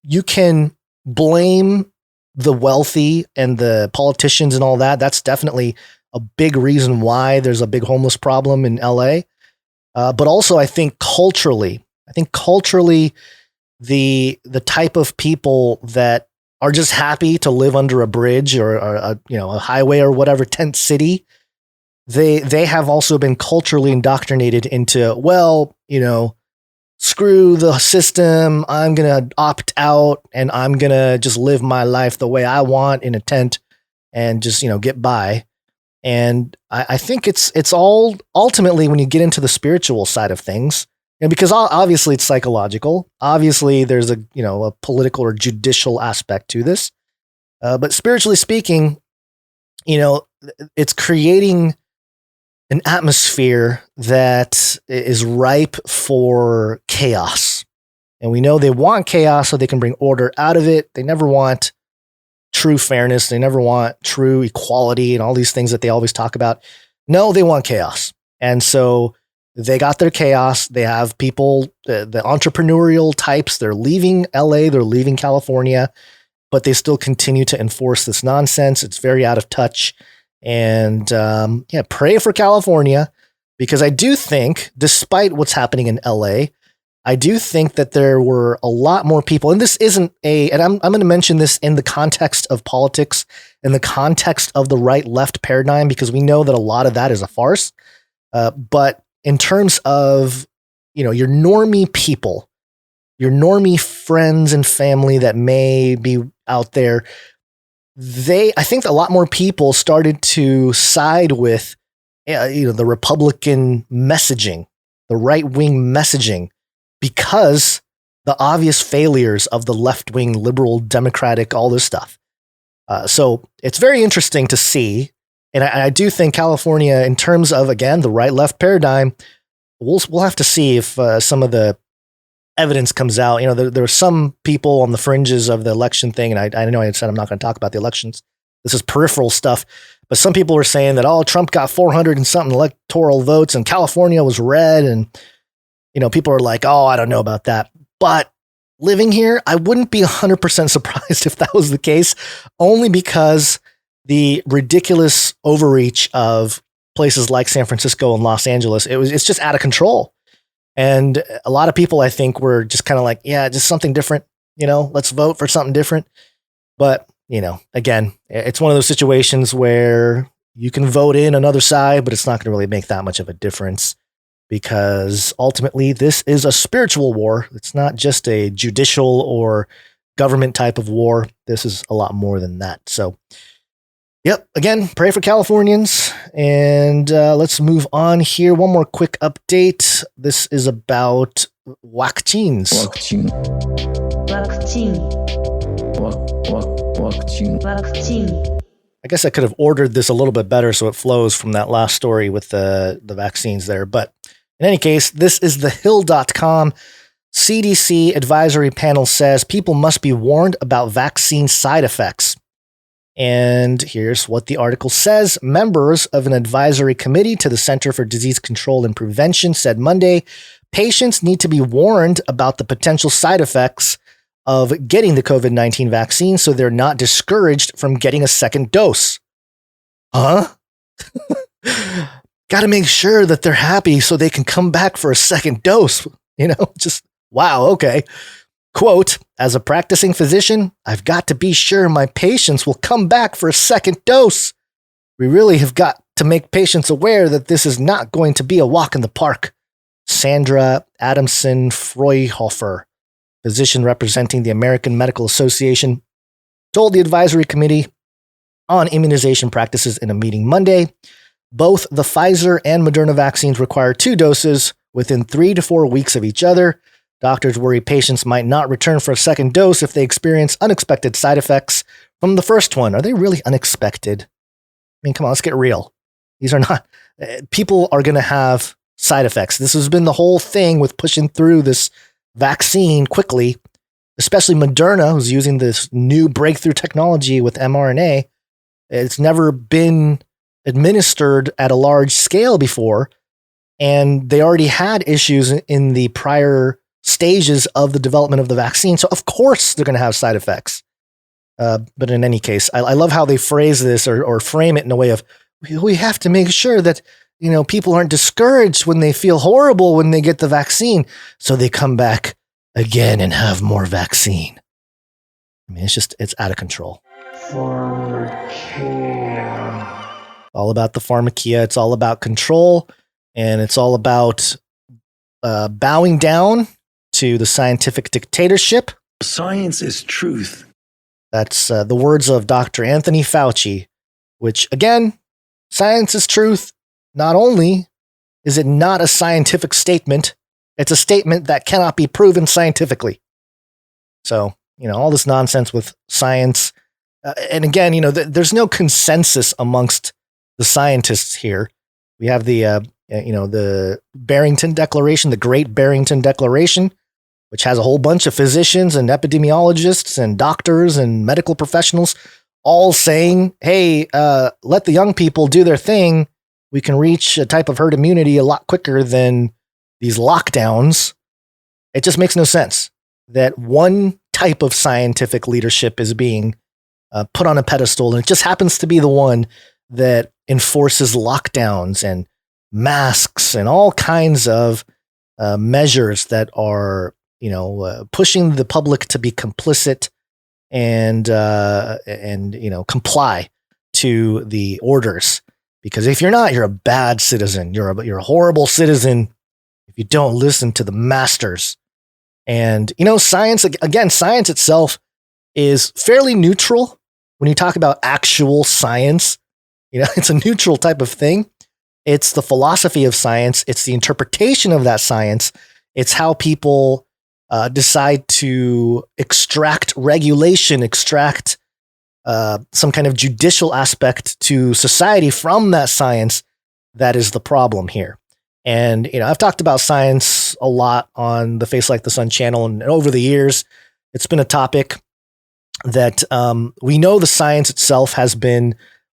you can blame the wealthy and the politicians and all that. That's definitely a big reason why there's a big homeless problem in LA. But also I think culturally, the type of people that are just happy to live under a bridge or a highway or whatever, tent city, they have also been culturally indoctrinated into, screw the system. I'm going to opt out and I'm going to just live my life the way I want in a tent and just, get by. And I think it's all ultimately when you get into the spiritual side of things, because obviously it's psychological. Obviously there's a political or judicial aspect to this. But spiritually speaking, it's creating an atmosphere that is ripe for chaos. And we know they want chaos so they can bring order out of it. They never want true fairness. They never want true equality and all these things that they always talk about. No, they want chaos. And so they got their chaos. They have people, the entrepreneurial types, they're leaving LA, they're leaving California, but they still continue to enforce this nonsense. It's very out of touch. And pray for California, because I do think, despite what's happening in LA, I do think that there were a lot more people, and this isn't and I'm going to mention this in the context of politics, in the context of the right-left paradigm, because we know that a lot of that is a farce. But in terms of, your normie people, your normie friends and family that may be out there, I think a lot more people started to side with, the Republican messaging, the right-wing messaging, because the obvious failures of the left-wing, liberal, democratic, all this stuff. So it's very interesting to see. And I do think California, in terms of, again, the right-left paradigm, we'll have to see if some of the evidence comes out. There are some people on the fringes of the election thing, and I know I said I'm not going to talk about the elections. This is peripheral stuff. But some people were saying that, Trump got 400 and something electoral votes and California was red. And, people are like, I don't know about that. But living here, I wouldn't be 100% surprised if that was the case, only because the ridiculous overreach of places like San Francisco and Los Angeles, it's just out of control. And a lot of people, I think, were just kind of like, yeah, just something different, let's vote for something different. But, again, it's one of those situations where you can vote in another side, but it's not going to really make that much of a difference, because ultimately this is a spiritual war. It's not just a judicial or government type of war. This is a lot more than that. So, yep, again, pray for Californians. And let's move on here. One more quick update. This is about vaccines. Vaccine. I guess I could have ordered this a little bit better so it flows from that last story with the vaccines there. But in any case, this is thehill.com. CDC advisory panel says people must be warned about vaccine side effects. And here's what the article says. Members of an advisory committee to the Center for Disease Control and Prevention said Monday, patients need to be warned about the potential side effects of getting the COVID-19 vaccine so they're not discouraged from getting a second dose. Huh? Got to make sure that they're happy so they can come back for a second dose. Just wow. Okay. Quote, as a practicing physician, I've got to be sure my patients will come back for a second dose. We really have got to make patients aware that this is not going to be a walk in the park. Sandra Adamson Freuhofer, physician representing the American Medical Association, told the advisory committee on immunization practices in a meeting Monday. Both the Pfizer and Moderna vaccines require 2 doses within 3 to 4 weeks of each other. Doctors worry patients might not return for a second dose if they experience unexpected side effects from the first one. Are they really unexpected? I mean, come on, let's get real. These are not, people are going to have side effects. This has been the whole thing with pushing through this vaccine quickly, especially Moderna, who's using this new breakthrough technology with mRNA. It's never been administered at a large scale before, and they already had issues in the prior stages of the development of the vaccine. So of course they're going to have side effects. But in any case, I love how they phrase this or frame it in a way of, we have to make sure that, people aren't discouraged when they feel horrible when they get the vaccine. So they come back again and have more vaccine. I mean, it's out of control. All about the pharmakia. It's all about control, and it's all about bowing down to the scientific dictatorship. Science is truth. That's the words of Dr. Anthony Fauci, which, again, science is truth. Not only is it not a scientific statement, it's a statement that cannot be proven scientifically. So, all this nonsense with science. And again, there's no consensus amongst the scientists here. We have the Barrington Declaration, the Great Barrington Declaration, which has a whole bunch of physicians and epidemiologists and doctors and medical professionals all saying, hey, let the young people do their thing. We can reach a type of herd immunity a lot quicker than these lockdowns. It just makes no sense that one type of scientific leadership is being put on a pedestal, and it just happens to be the one that enforces lockdowns and masks and all kinds of measures that are, pushing the public to be complicit and comply to the orders. Because if you're not, you're a bad citizen. You're a horrible citizen if you don't listen to the masters. And, science itself is fairly neutral when you talk about actual science. It's a neutral type of thing. It's the philosophy of science. It's the interpretation of that science. It's how people decide to extract regulation, extract some kind of judicial aspect to society from that science. That is the problem here. And, I've talked about science a lot on the Face Like the Sun channel, and over the years, it's been a topic that we know the science itself has been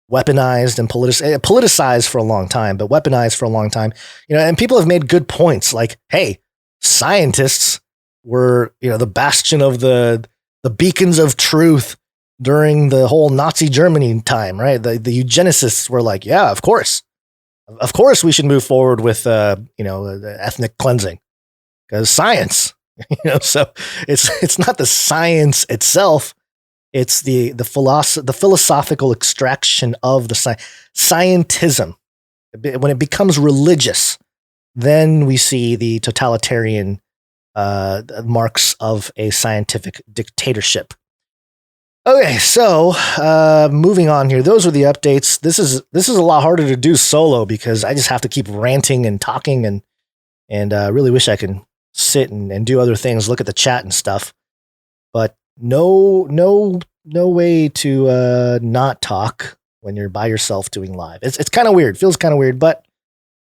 weaponized and politicized for a long time, but weaponized for a long time. And people have made good points like, hey, scientists were, the bastion of the beacons of truth during the whole Nazi Germany time, right? The eugenicists were like, yeah, of course we should move forward with, ethnic cleansing because science, so it's not the science itself. It's the philosophical extraction of the scientism. When it becomes religious, then we see the totalitarian marks of a scientific dictatorship. Okay, so moving on here. Those are the updates. This is a lot harder to do solo because I just have to keep ranting and talking and really wish I can sit and do other things, look at the chat and stuff. But no way to not talk when you're by yourself doing live. It's kind of weird. Feels kind of weird, but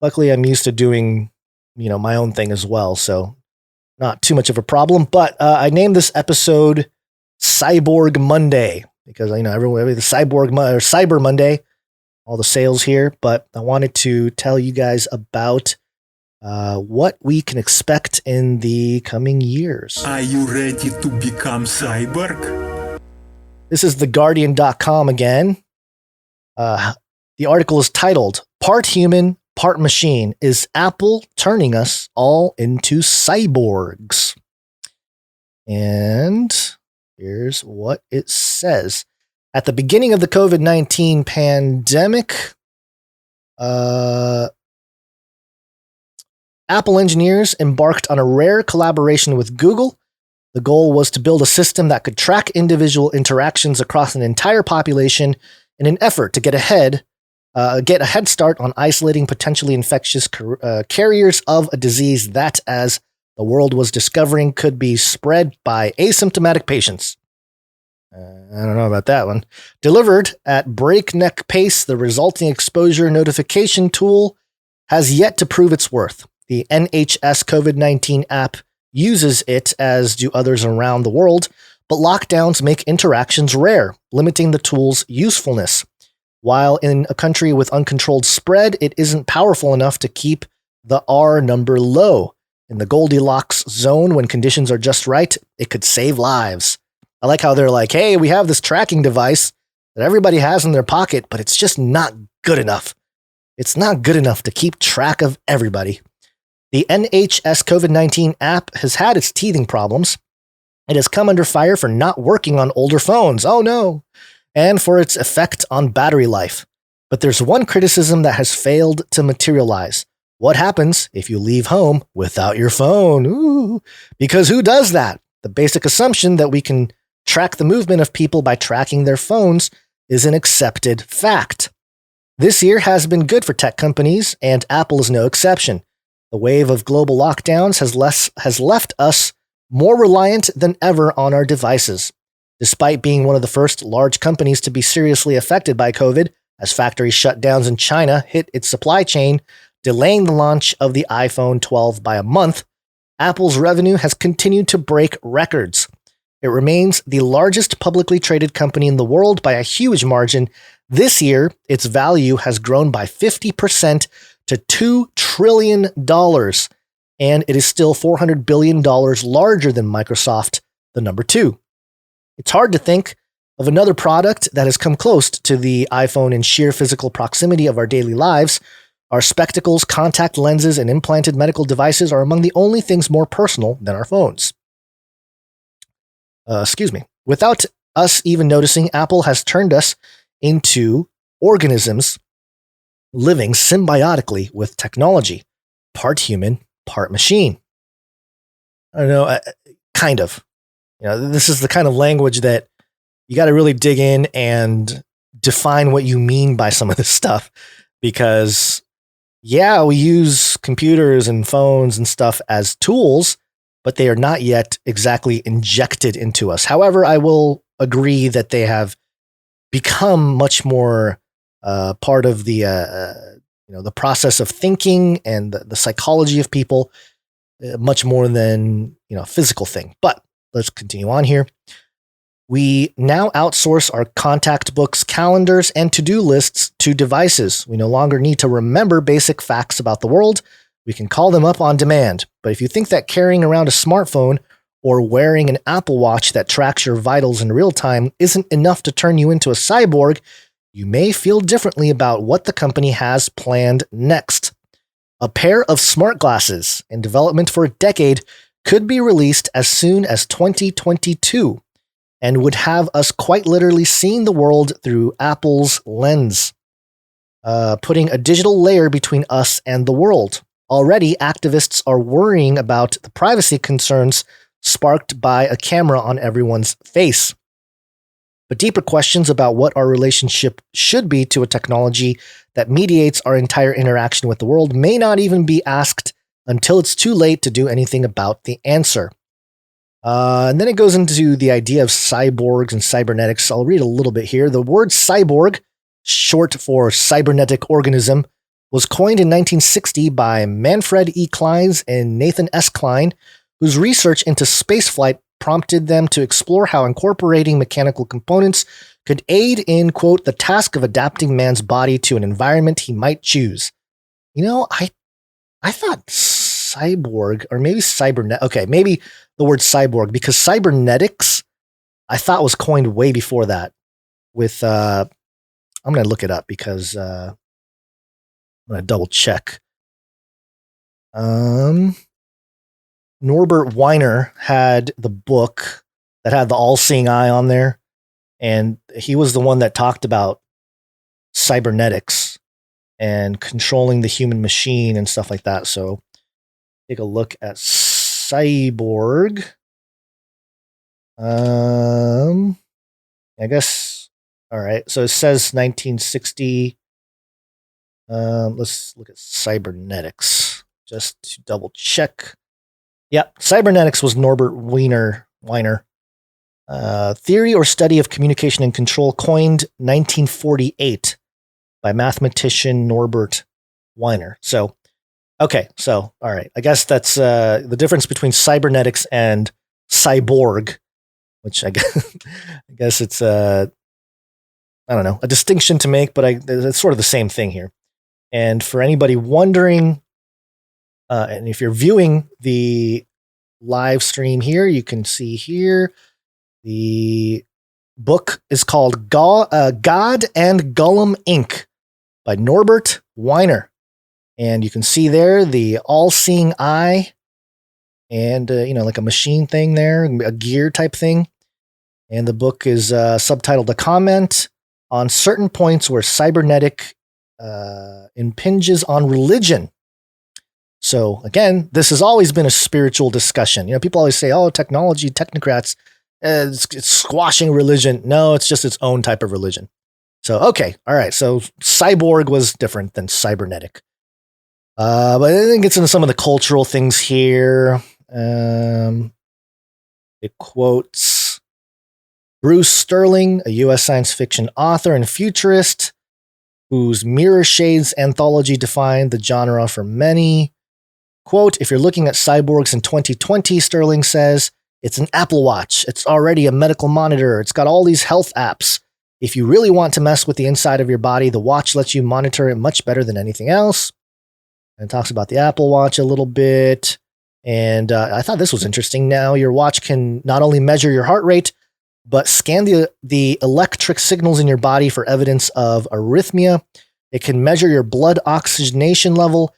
luckily I'm used to doing, my own thing as well. So not too much of a problem, but I named this episode Cyborg Monday. because every the Cyber Monday, all the sales here. But I wanted to tell you guys about what we can expect in the coming years. Are you ready to become cyborg? This is theguardian.com again. The article is titled, "Part Human, Part Machine. Is Apple Turning Us All into Cyborgs?" And here's what it says. At the beginning of the COVID-19 pandemic, Apple engineers embarked on a rare collaboration with Google. The goal was to build a system that could track individual interactions across an entire population in an effort to get a head start on isolating potentially infectious carriers of a disease that, as the world was discovering, could be spread by asymptomatic patients. I don't know about that one. Delivered at breakneck pace, the resulting exposure notification tool has yet to prove its worth. The NHS COVID-19 app uses it, as do others around the world, but lockdowns make interactions rare, limiting the tool's usefulness. While in a country with uncontrolled spread, it isn't powerful enough to keep the R number low. In the Goldilocks zone, when conditions are just right, it could save lives. I like how they're like, hey, we have this tracking device that everybody has in their pocket, but it's just not good enough. It's not good enough to keep track of everybody. The NHS COVID-19 app has had its teething problems. It has come under fire for not working on older phones. Oh no. And for its effect on battery life. But there's one criticism that has failed to materialize. What happens if you leave home without your phone? Ooh, because who does that? The basic assumption that we can track the movement of people by tracking their phones is an accepted fact. This year has been good for tech companies, and Apple is no exception. The wave of global lockdowns has left us more reliant than ever on our devices. Despite being one of the first large companies to be seriously affected by COVID, as factory shutdowns in China hit its supply chain, delaying the launch of the iPhone 12 by a month, Apple's revenue has continued to break records. It remains the largest publicly traded company in the world by a huge margin. This year, its value has grown by 50% to $2 trillion, and it is still $400 billion larger than Microsoft, the number 2. It's hard to think of another product that has come close to the iPhone in sheer physical proximity of our daily lives. Our spectacles, contact lenses, and implanted medical devices are among the only things more personal than our phones. Without us even noticing, Apple has turned us into organisms living symbiotically with technology. Part human, part machine. I don't know, kind of. This is the kind of language that you got to really dig in and define what you mean by some of this stuff. Because, yeah, we use computers and phones and stuff as tools, but they are not yet exactly injected into us. However, I will agree that they have become much more part of the process of thinking and the psychology of people, much more than physical thing. But let's continue on here. We now outsource our contact books, calendars, and to-do lists to devices. We no longer need to remember basic facts about the world. We can call them up on demand. But if you think that carrying around a smartphone or wearing an Apple Watch that tracks your vitals in real time isn't enough to turn you into a cyborg, you may feel differently about what the company has planned next. A pair of smart glasses in development for a decade could be released as soon as 2022 and would have us quite literally seeing the world through Apple's lens, putting a digital layer between us and the world. Already, activists are worrying about the privacy concerns sparked by a camera on everyone's face. But deeper questions about what our relationship should be to a technology that mediates our entire interaction with the world may not even be asked until it's too late to do anything about the answer. And then it goes into the idea of cyborgs and cybernetics. I'll read a little bit here. The word cyborg, short for cybernetic organism, was coined in 1960 by Manfred E. Kleins and Nathan S. Klein, whose research into spaceflight prompted them to explore how incorporating mechanical components could aid in, quote, the task of adapting man's body to an environment he might choose. You know, I thought cyborg or maybe cybernet. Okay, maybe the word cyborg, because cybernetics I thought was coined way before that. With I'm going to look it up because I'm going to double check. Norbert Weiner had the book that had the all-seeing eye on there, and he was the one that talked about cybernetics and controlling the human machine and stuff like that. So take a look at cyborg. I guess, all right. So it says 1960. Let's look at cybernetics just to double check. Yeah, cybernetics was Norbert Weiner. Theory or study of communication and control, coined 1948 by mathematician Norbert Weiner. So, okay, so all right. I guess that's the difference between cybernetics and cyborg, which I guess it's I don't know, a distinction to make, but it's sort of the same thing here. And for anybody wondering, and if you're viewing the live stream here, you can see here the book is called God and Gollum Inc. by Norbert Weiner. And you can see there the all-seeing eye and, like a machine thing there, a gear type thing. And the book is subtitled A Comment on Certain Points Where Cybernetic Impinges on Religion. So again, this has always been a spiritual discussion. People always say, oh, technology, technocrats, it's squashing religion. No, it's just its own type of religion. So, okay. All right. So cyborg was different than cybernetic. But then it gets into some of the cultural things here. It quotes Bruce Sterling, a U.S. science fiction author and futurist, whose Mirror Shades anthology defined the genre for many. Quote, if you're looking at cyborgs in 2020, Sterling says, it's an Apple Watch. It's already a medical monitor. It's got all these health apps. If you really want to mess with the inside of your body, the watch lets you monitor it much better than anything else. And talks about the Apple Watch a little bit. And I thought this was interesting. Now your watch can not only measure your heart rate, but scan the electric signals in your body for evidence of arrhythmia. It can measure your blood oxygenation level,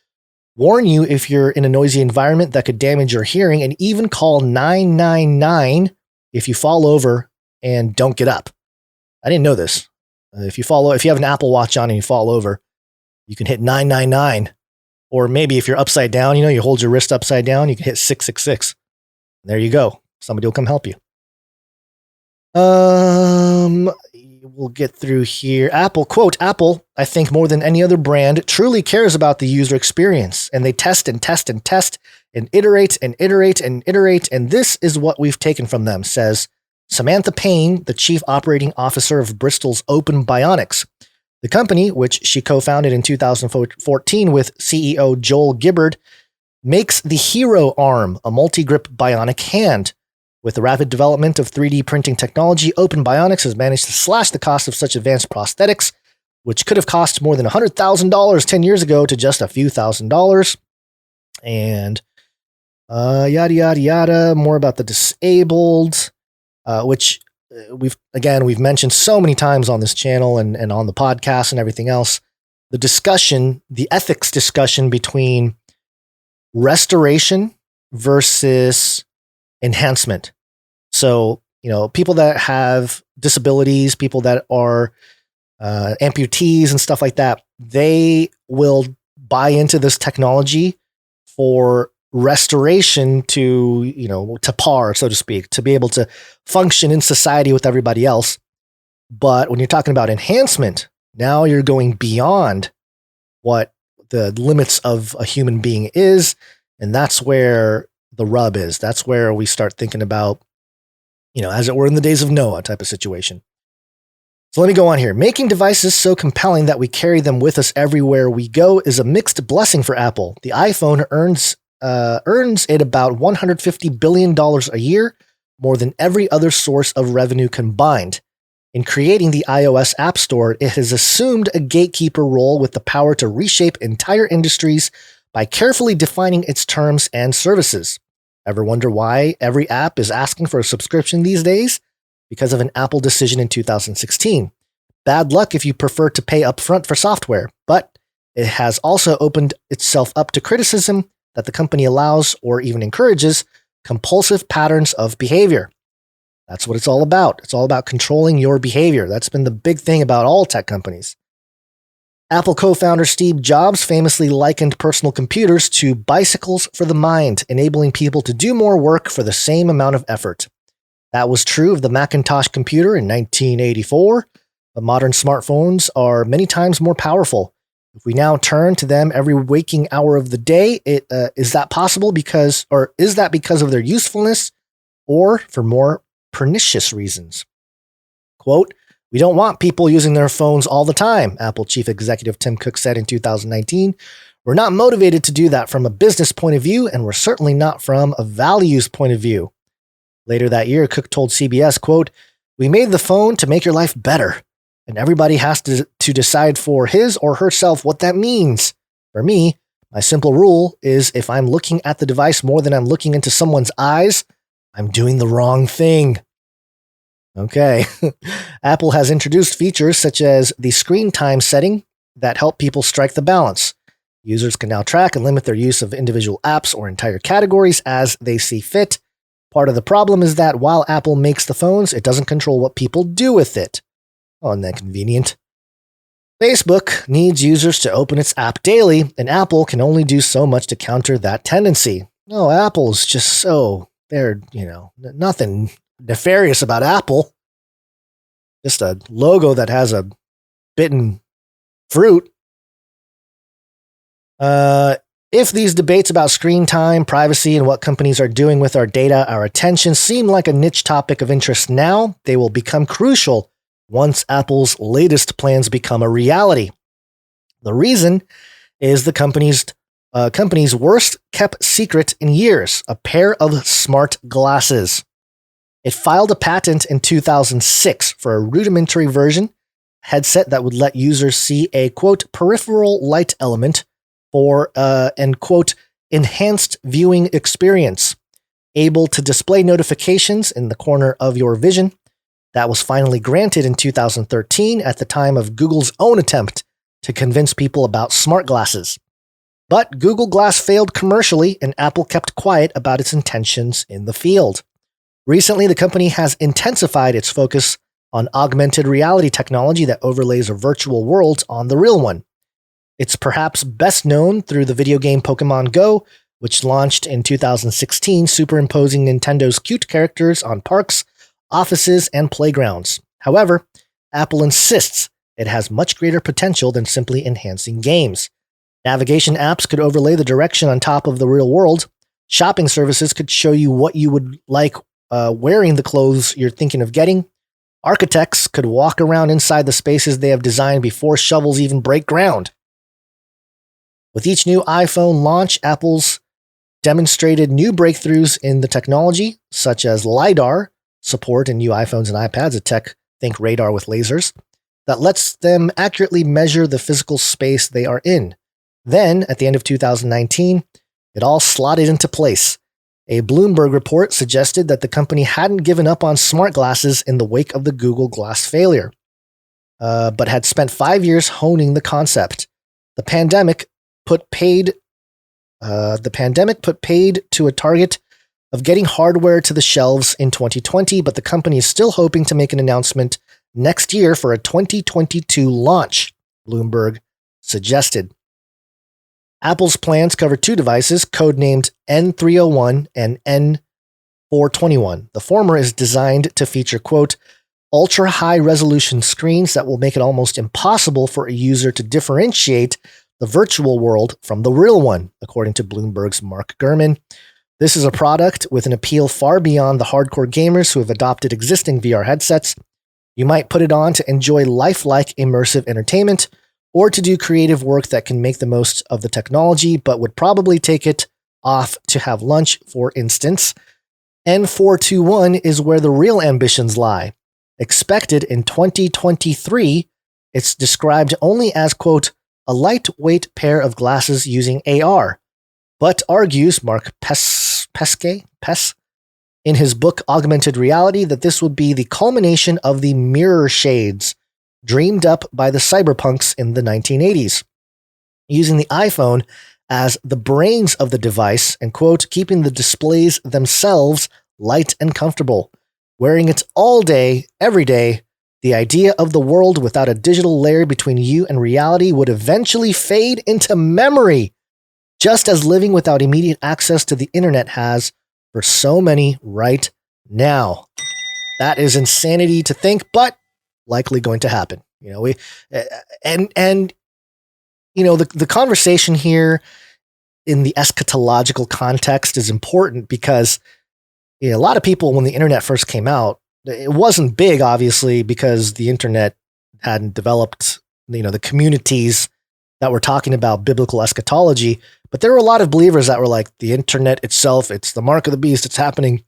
warn you if you're in a noisy environment that could damage your hearing, and even call 999 if you fall over and don't get up. I didn't know this. If you have an Apple Watch on and you fall over, you can hit 999. Or maybe if you're upside down, you hold your wrist upside down, you can hit 666. There you go. Somebody will come help you. We'll get through here. Apple, I think more than any other brand, truly cares about the user experience. And they test and test and test and iterate and iterate and iterate. And this is what we've taken from them, says Samantha Payne, the chief operating officer of Bristol's Open Bionics. The company, which she co-founded in 2014 with CEO Joel Gibbard, makes the Hero Arm, a multi-grip bionic hand. With the rapid development of 3D printing technology, Open Bionics has managed to slash the cost of such advanced prosthetics, which could have cost more than $100,000 10 years ago, to just a few $1,000s. And yada, yada, yada. More about the disabled, which we've mentioned so many times on this channel and on the podcast and everything else. The ethics discussion between restoration versus enhancement. So, people that have disabilities, people that are amputees and stuff like that, they will buy into this technology for restoration to par, so to speak, to be able to function in society with everybody else. But when you're talking about enhancement, now you're going beyond what the limits of a human being is. And that's where the rub is. That's where we start thinking about, as it were in the days of Noah type of situation. So let me go on here. Making devices so compelling that we carry them with us everywhere we go is a mixed blessing for Apple. The iPhone earns it about $150 billion a year, more than every other source of revenue combined. In creating the iOS App Store, it has assumed a gatekeeper role with the power to reshape entire industries by carefully defining its terms and services. Ever wonder why every app is asking for a subscription these days? Because of an Apple decision in 2016. Bad luck if you prefer to pay upfront for software, but it has also opened itself up to criticism that the company allows or even encourages compulsive patterns of behavior. That's what it's all about. It's all about controlling your behavior. That's been the big thing about all tech companies. Apple co-founder Steve Jobs famously likened personal computers to bicycles for the mind, enabling people to do more work for the same amount of effort. That was true of the Macintosh computer in 1984, but modern smartphones are many times more powerful. If we now turn to them every waking hour of the day, is that possible because of their usefulness or for more pernicious reasons? Quote, "We don't want people using their phones all the time," Apple chief executive Tim Cook said in 2019. "We're not motivated to do that from a business point of view, and we're certainly not from a values point of view." Later that year, Cook told CBS, quote, "We made the phone to make your life better, and everybody has to decide for his or herself what that means. For me, my simple rule is if I'm looking at the device more than I'm looking into someone's eyes, I'm doing the wrong thing." Okay. Apple has introduced features such as the screen time setting that help people strike the balance. Users can now track and limit their use of individual apps or entire categories as they see fit. Part of the problem is that while Apple makes the phones, it doesn't control what people do with it. Oh, isn't that convenient? Facebook needs users to open its app daily, and Apple can only do so much to counter that tendency. No, Apple's just so, nothing nefarious about Apple. Just a logo that has a bitten fruit. If these debates about screen time, privacy, and what companies are doing with our data, our attention seem like a niche topic of interest now, they will become crucial once Apple's latest plans become a reality. The reason is the company's worst kept secret in years, a pair of smart glasses. It filed a patent in 2006 for a rudimentary version headset that would let users see a, quote, peripheral light element for an, quote, enhanced viewing experience, able to display notifications in the corner of your vision. That was finally granted in 2013 at the time of Google's own attempt to convince people about smart glasses. But Google Glass failed commercially, and Apple kept quiet about its intentions in the field. Recently, the company has intensified its focus on augmented reality technology that overlays a virtual world on the real one. It's perhaps best known through the video game Pokemon Go, which launched in 2016, superimposing Nintendo's cute characters on parks, offices, and playgrounds. However, Apple insists it has much greater potential than simply enhancing games. Navigation apps could overlay the direction on top of the real world. Shopping services could show you what you would like wearing the clothes you're thinking of getting. Architects could walk around inside the spaces they have designed before shovels even break ground. With each new iPhone launch, Apple's demonstrated new breakthroughs in the technology, such as LiDAR support in new iPhones and iPads, a tech, think radar with lasers, that lets them accurately measure the physical space they are in. Then, at the end of 2019, it all slotted into place. A Bloomberg report suggested that the company hadn't given up on smart glasses in the wake of the Google Glass failure, but had spent 5 years honing the concept. The pandemic put paid to a target of getting hardware to the shelves in 2020, but the company is still hoping to make an announcement next year for a 2022 launch, Bloomberg suggested. Apple's plans cover two devices, codenamed N301 and N421. The former is designed to feature, quote, ultra-high resolution screens that will make it almost impossible for a user to differentiate the virtual world from the real one, according to Bloomberg's Mark Gurman. This is a product with an appeal far beyond the hardcore gamers who have adopted existing VR headsets. You might put it on to enjoy lifelike immersive entertainment, or to do creative work that can make the most of the technology, but would probably take it off to have lunch, for instance. N421 is where the real ambitions lie. Expected in 2023, it's described only as, quote, a lightweight pair of glasses using AR, but argues Mark Pesce in his book Augmented Reality that this would be the culmination of the mirror shades dreamed up by the cyberpunks in the 1980s, using the iPhone as the brains of the device and, quote, keeping the displays themselves light and comfortable. Wearing it all day, every day, the idea of the world without a digital layer between you and reality would eventually fade into memory, just as living without immediate access to the internet has for so many right now. That is insanity to think, but likely going to happen. You know, the conversation here in the eschatological context is important because a lot of people, when the internet first came out, it wasn't big, obviously, because the internet hadn't developed, the communities that were talking about biblical eschatology. But there were a lot of believers that were like, the internet itself, it's the mark of the beast, it's happening.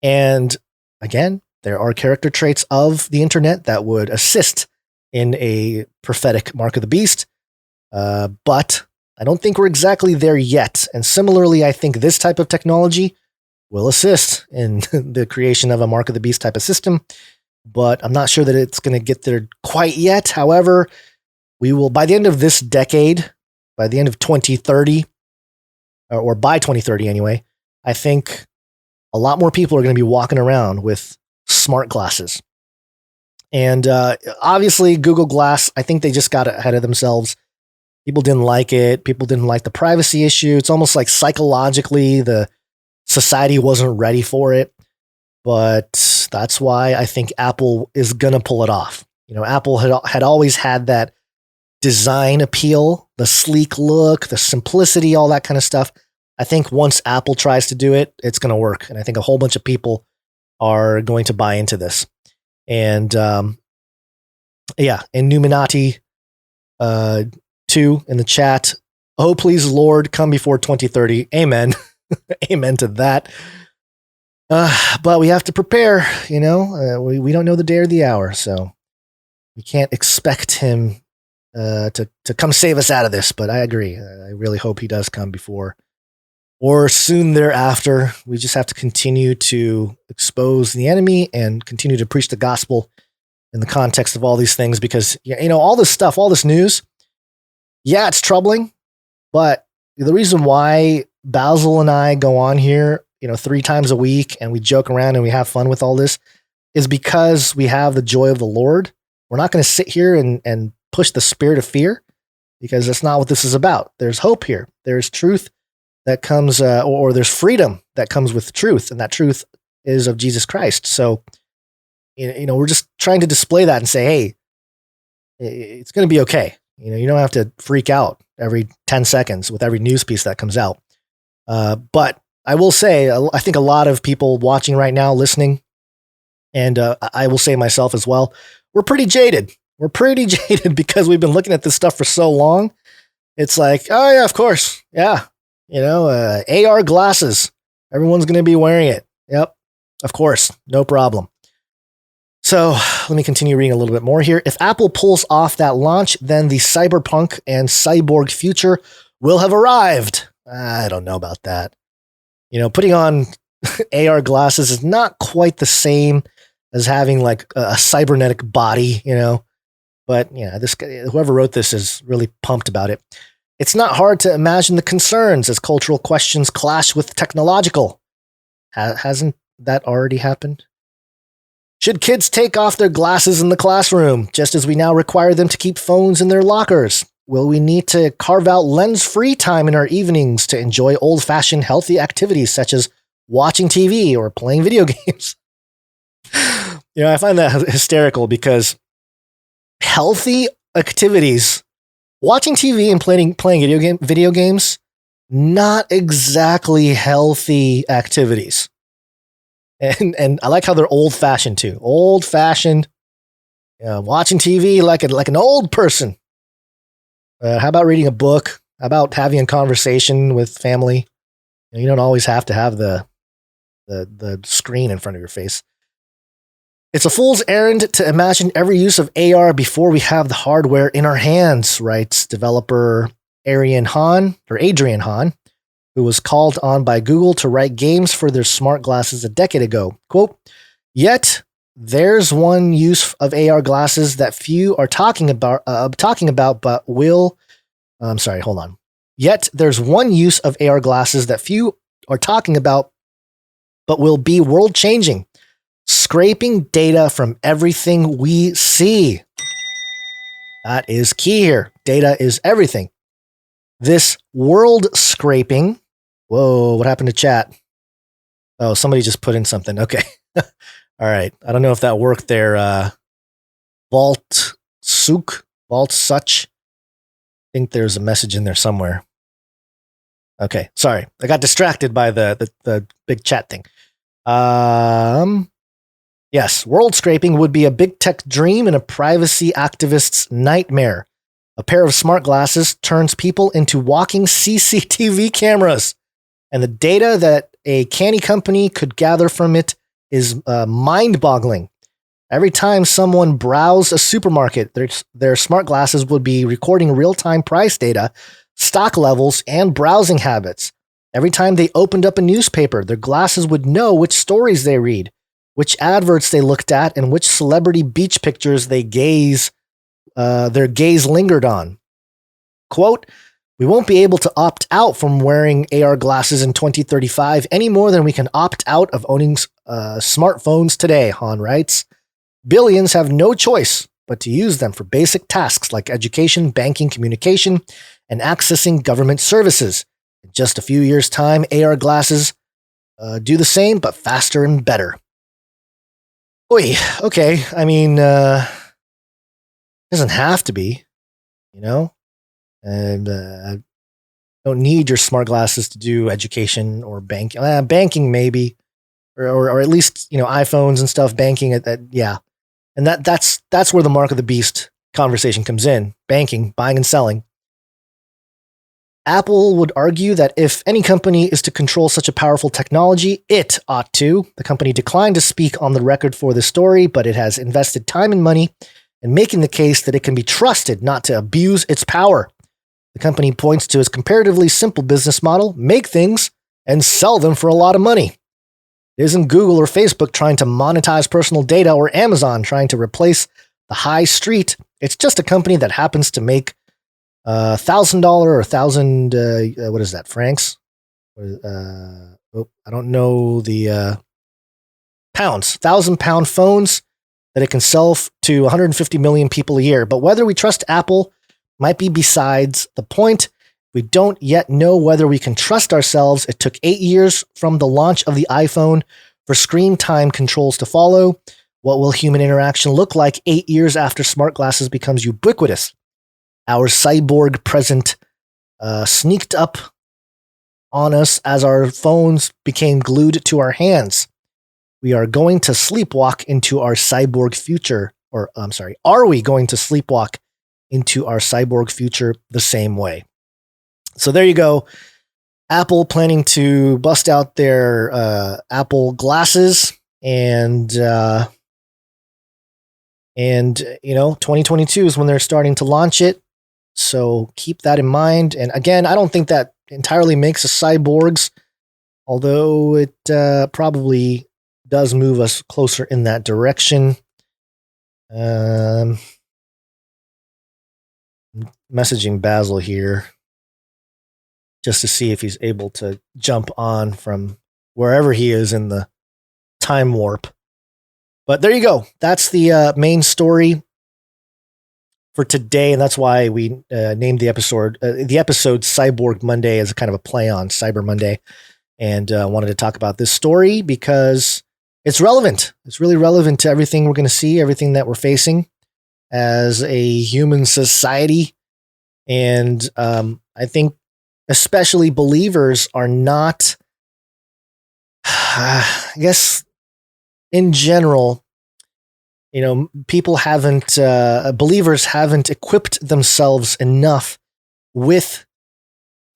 And again, there are character traits of the internet that would assist in a prophetic mark of the beast. But I don't think we're exactly there yet. And similarly, I think this type of technology will assist in the creation of a mark of the beast type of system. But I'm not sure that it's going to get there quite yet. However, we will, by the end of this decade, by the end of 2030, or by 2030 anyway, I think a lot more people are going to be walking around with smart glasses. And obviously, Google Glass, I think they just got ahead of themselves. People didn't like it. People didn't like the privacy issue. It's almost like psychologically, the society wasn't ready for it. But that's why I think Apple is going to pull it off. Apple had always had that design appeal, the sleek look, the simplicity, all that kind of stuff. I think once Apple tries to do it, it's going to work. And I think a whole bunch of people are going to buy into this. And Illuminati 2 in the chat. Oh, please, Lord, come before 2030. Amen. Amen to that. But we have to prepare, we don't know the day or the hour, so we can't expect him to come save us out of this. But I agree. I really hope he does come before or soon thereafter. We just have to continue to expose the enemy and continue to preach the gospel in the context of all these things, because, all this stuff, all this news, yeah, it's troubling, but the reason why Basil and I go on here, 3 times a week and we joke around and we have fun with all this is because we have the joy of the Lord. We're not going to sit here and push the spirit of fear, because that's not what this is about. There's hope here. There's truth that comes, or there's freedom that comes with truth, and that truth is of Jesus Christ. So, we're just trying to display that and say, hey, it's going to be okay. You don't have to freak out every 10 seconds with every news piece that comes out. But I will say, I think a lot of people watching right now, listening, and I will say myself as well, we're pretty jaded. We're pretty jaded because we've been looking at this stuff for so long. It's like, oh yeah, of course. Yeah. AR glasses. Everyone's going to be wearing it. Yep. Of course. No problem. So let me continue reading a little bit more here. If Apple pulls off that launch, then the cyberpunk and cyborg future will have arrived. I don't know about that. Putting on AR glasses is not quite the same as having like a cybernetic body, but this guy, whoever wrote this, is really pumped about it. It's not hard to imagine the concerns as cultural questions clash with technological. Hasn't that already happened? Should kids take off their glasses in the classroom, just as we now require them to keep phones in their lockers? Will we need to carve out lens-free time in our evenings to enjoy old-fashioned healthy activities such as watching TV or playing video games? I find that hysterical because healthy activities, watching TV and playing video games, not exactly healthy activities. And I like how they're old-fashioned too. Old-fashioned, watching TV like an old person. How about reading a book? How about having a conversation with family? You don't always have to have the screen in front of your face. It's a fool's errand to imagine every use of AR before we have the hardware in our hands, writes developer Adrian Hahn, who was called on by Google to write games for their smart glasses a decade ago. Quote, yet there's one use of AR glasses that few are talking about, but will. I'm sorry, hold on. Yet there's one use of AR glasses that few are talking about, but will be world changing. Scraping data from everything we see. That is key here. Data is everything. This world scraping. Whoa, what happened to chat? Oh, somebody just put in something. Okay. All right. I don't know if that worked there. Vault Such. I think there's a message in there somewhere. Okay. Sorry. I got distracted by the big chat thing. Yes, world scraping would be a big tech dream and a privacy activist's nightmare. A pair of smart glasses turns people into walking CCTV cameras. And the data that a candy company could gather from it is mind-boggling. Every time someone browsed a supermarket, their smart glasses would be recording real-time price data, stock levels, and browsing habits. Every time they opened up a newspaper, their glasses would know which stories they read, which adverts they looked at, and which celebrity beach pictures their gaze lingered on. Quote, we won't be able to opt out from wearing AR glasses in 2035 any more than we can opt out of owning smartphones today, Hahn writes. Billions have no choice but to use them for basic tasks like education, banking, communication, and accessing government services. In just a few years' time, AR glasses do the same, but faster and better. Oy, okay. I mean, it doesn't have to be, you know? And don't need your smart glasses to do education or banking. Banking maybe, or at least, you know, iPhones and stuff, banking, yeah. And that's where the mark of the beast conversation comes in. Banking, buying and selling. Apple would argue that if any company is to control such a powerful technology, it ought to. The company declined to speak on the record for this story, but it has invested time and money in making the case that it can be trusted not to abuse its power. The company points to its comparatively simple business model: make things and sell them for a lot of money. It isn't Google or Facebook trying to monetize personal data or Amazon trying to replace the high street. It's just a company that happens to make $1,000 or 1,000, what is that, francs? I don't know the pounds, 1,000-pound phones that it can sell to 150 million people a year. But whether we trust Apple might be besides the point. We don't yet know whether we can trust ourselves. It took 8 years from the launch of the iPhone for screen time controls to follow. What will human interaction look like 8 years after smart glasses becomes ubiquitous? Our cyborg present sneaked up on us as our phones became glued to our hands. We are going to sleepwalk into our cyborg future, are we going to sleepwalk into our cyborg future the same way? So there you go. Apple planning to bust out their Apple glasses, and 2022 is when they're starting to launch it. So keep that in mind. And again, I don't think that entirely makes us cyborgs, although it probably does move us closer in that direction. Messaging Basil here just to see if he's able to jump on from wherever he is in the time warp. But there you go. That's the main story for today, and that's why we named the episode Cyborg Monday as a kind of a play on Cyber Monday, and wanted to talk about this story because it's relevant. It's really relevant to everything we're going to see, everything that we're facing as a human society. And I think especially believers are not, I guess in general, people believers haven't equipped themselves enough with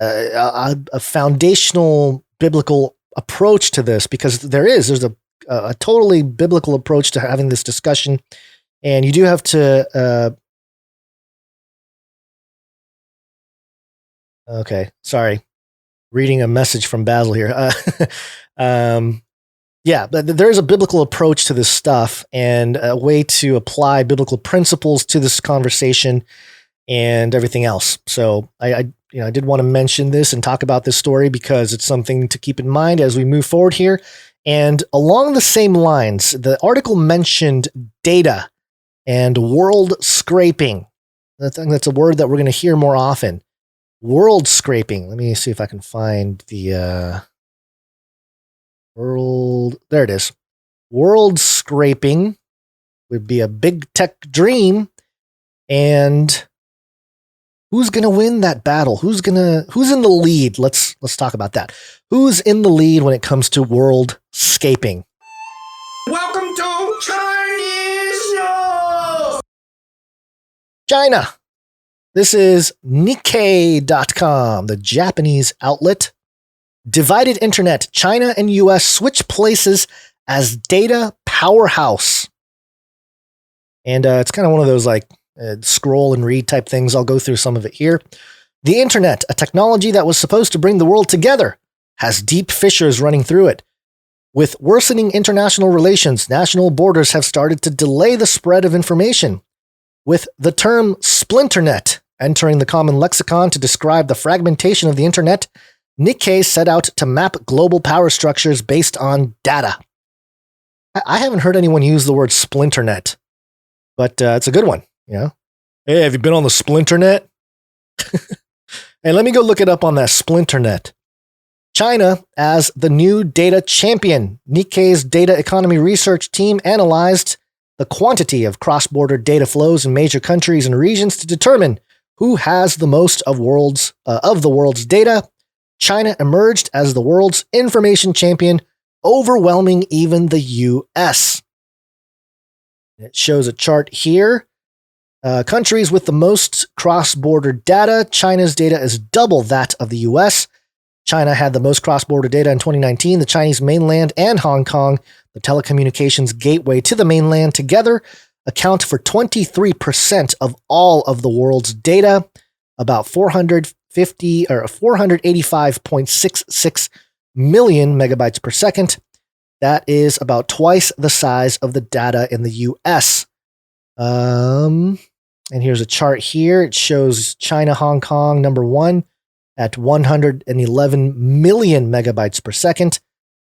a foundational biblical approach to this, because there's a a totally biblical approach to having this discussion. And you do have to, okay, sorry. Reading a message from Basil here. Yeah, but there's a biblical approach to this stuff and a way to apply biblical principles to this conversation and everything else. So I did want to mention this and talk about this story because it's something to keep in mind as we move forward here. And along the same lines, the article mentioned data and world scraping. That's a word that we're going to hear more often. World scraping. Let me see if I can find the world. There it is. World scraping would be a big tech dream. And who's going to win that battle? Who's in the lead? Let's talk about that. Who's in the lead when it comes to world scaping? Welcome to Chinese News! China. This is Nikkei.com, the Japanese outlet. Divided internet. China and US switch places as data powerhouse. And it's kind of one of those like scroll and read type things. I'll go through some of it here. The internet, a technology that was supposed to bring the world together, has deep fissures running through it. With worsening international relations, national borders have started to delay the spread of information. With the term splinternet entering the common lexicon to describe the fragmentation of the internet, Nikkei set out to map global power structures based on data. I haven't heard anyone use the word splinternet, but it's a good one. Yeah. Hey, have you been on the splinternet? Hey, let me go look it up on that splinternet. China as the new data champion. Nikkei's data economy research team analyzed the quantity of cross-border data flows in major countries and regions to determine who has the most of the world's data. China emerged as the world's information champion, overwhelming even the US. It shows a chart here. Countries with the most cross-border data. China's data is double that of the US. China had the most cross-border data in 2019. The Chinese mainland and Hong Kong, the telecommunications gateway to the mainland, together account for 23% of all of the world's data, about 485.66 million megabytes per second. That is about twice the size of the data in the US. And here's a chart here. It shows China, Hong Kong, number one at 111 million megabytes per second.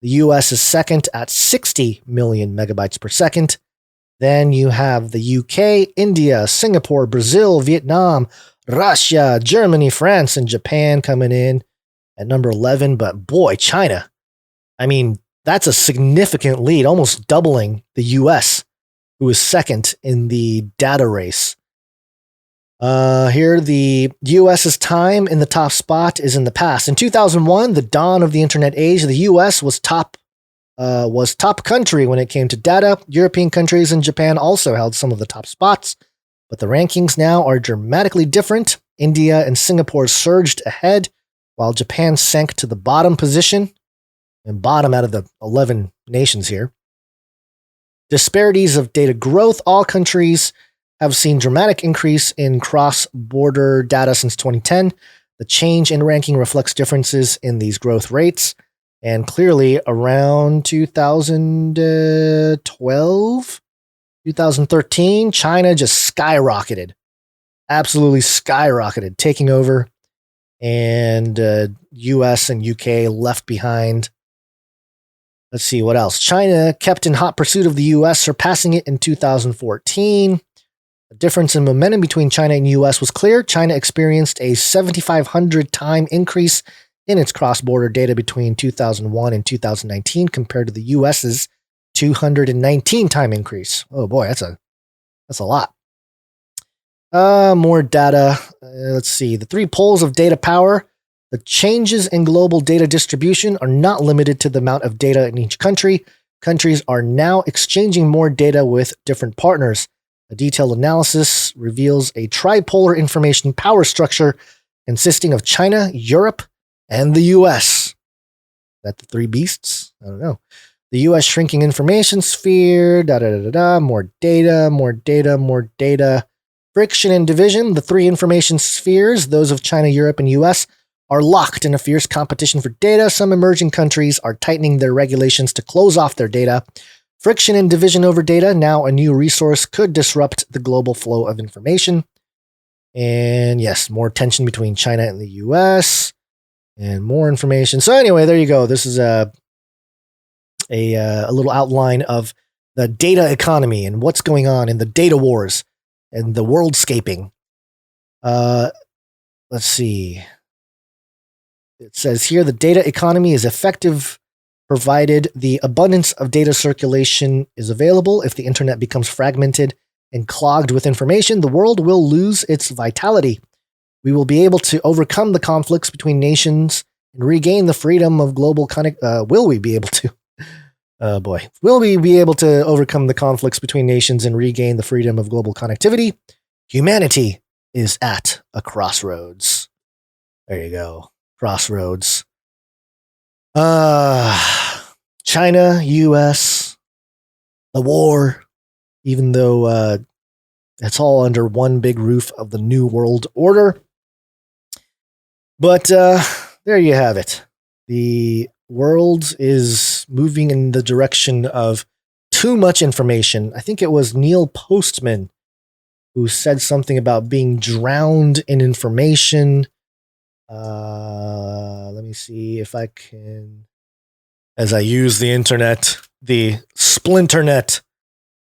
The US is second at 60 million megabytes per second. Then you have the UK, India, Singapore, Brazil, Vietnam, Russia, Germany, France, and Japan coming in at number 11. But boy, China, I mean, that's a significant lead, almost doubling the US, who is second in the data race. Here, the US's time in the top spot is in the past. In 2001, the dawn of the internet age, the US was top country when it came to data. European countries and Japan also held some of the top spots, but the rankings now are dramatically different. India and Singapore surged ahead, while Japan sank to the bottom position, and bottom out of the 11 nations here. Disparities of data growth. All countries have seen dramatic increase in cross-border data since 2010. The change in ranking reflects differences in these growth rates. And clearly around 2012, 2013, China just skyrocketed. Absolutely skyrocketed, taking over. And US and UK left behind. Let's see what else. China kept in hot pursuit of the US, surpassing it in 2014. The difference in momentum between China and US was clear. China experienced a 7,500 time increase in its cross-border data between 2001 and 2019 compared to the US's 219 time increase. Oh boy, that's a lot. More data. Let's see. The three poles of data power. The changes in global data distribution are not limited to the amount of data in each country. Countries are now exchanging more data with different partners. A detailed analysis reveals a tripolar information power structure consisting of China, Europe, and the US. Is that the three beasts? I don't know. The U.S. shrinking information sphere, more data. Friction and division, the three information spheres, those of China, Europe, and U.S., are locked in a fierce competition for data. Some emerging countries are tightening their regulations to close off their data. Friction and division over data, now a new resource, could disrupt the global flow of information. And yes, more tension between China and the U.S., and more information. So anyway, there you go. This is a little outline of the data economy and what's going on in the data wars and the worldscaping. Let's see. It says here the data economy is effective provided the abundance of data circulation is available. If the internet becomes fragmented and clogged with information, the world will lose its vitality. We will be able to overcome the conflicts between nations and regain the freedom of global will we be able to? Will we be able to overcome the conflicts between nations and regain the freedom of global connectivity? Humanity is at a crossroads. There you go. Crossroads. China, US, the war, even though it's all under one big roof of the New World Order. But there you have it. The world is moving in the direction of too much information. I think it was Neil Postman who said something about being drowned in information. Let me see if I can, as I use the internet, the splinternet,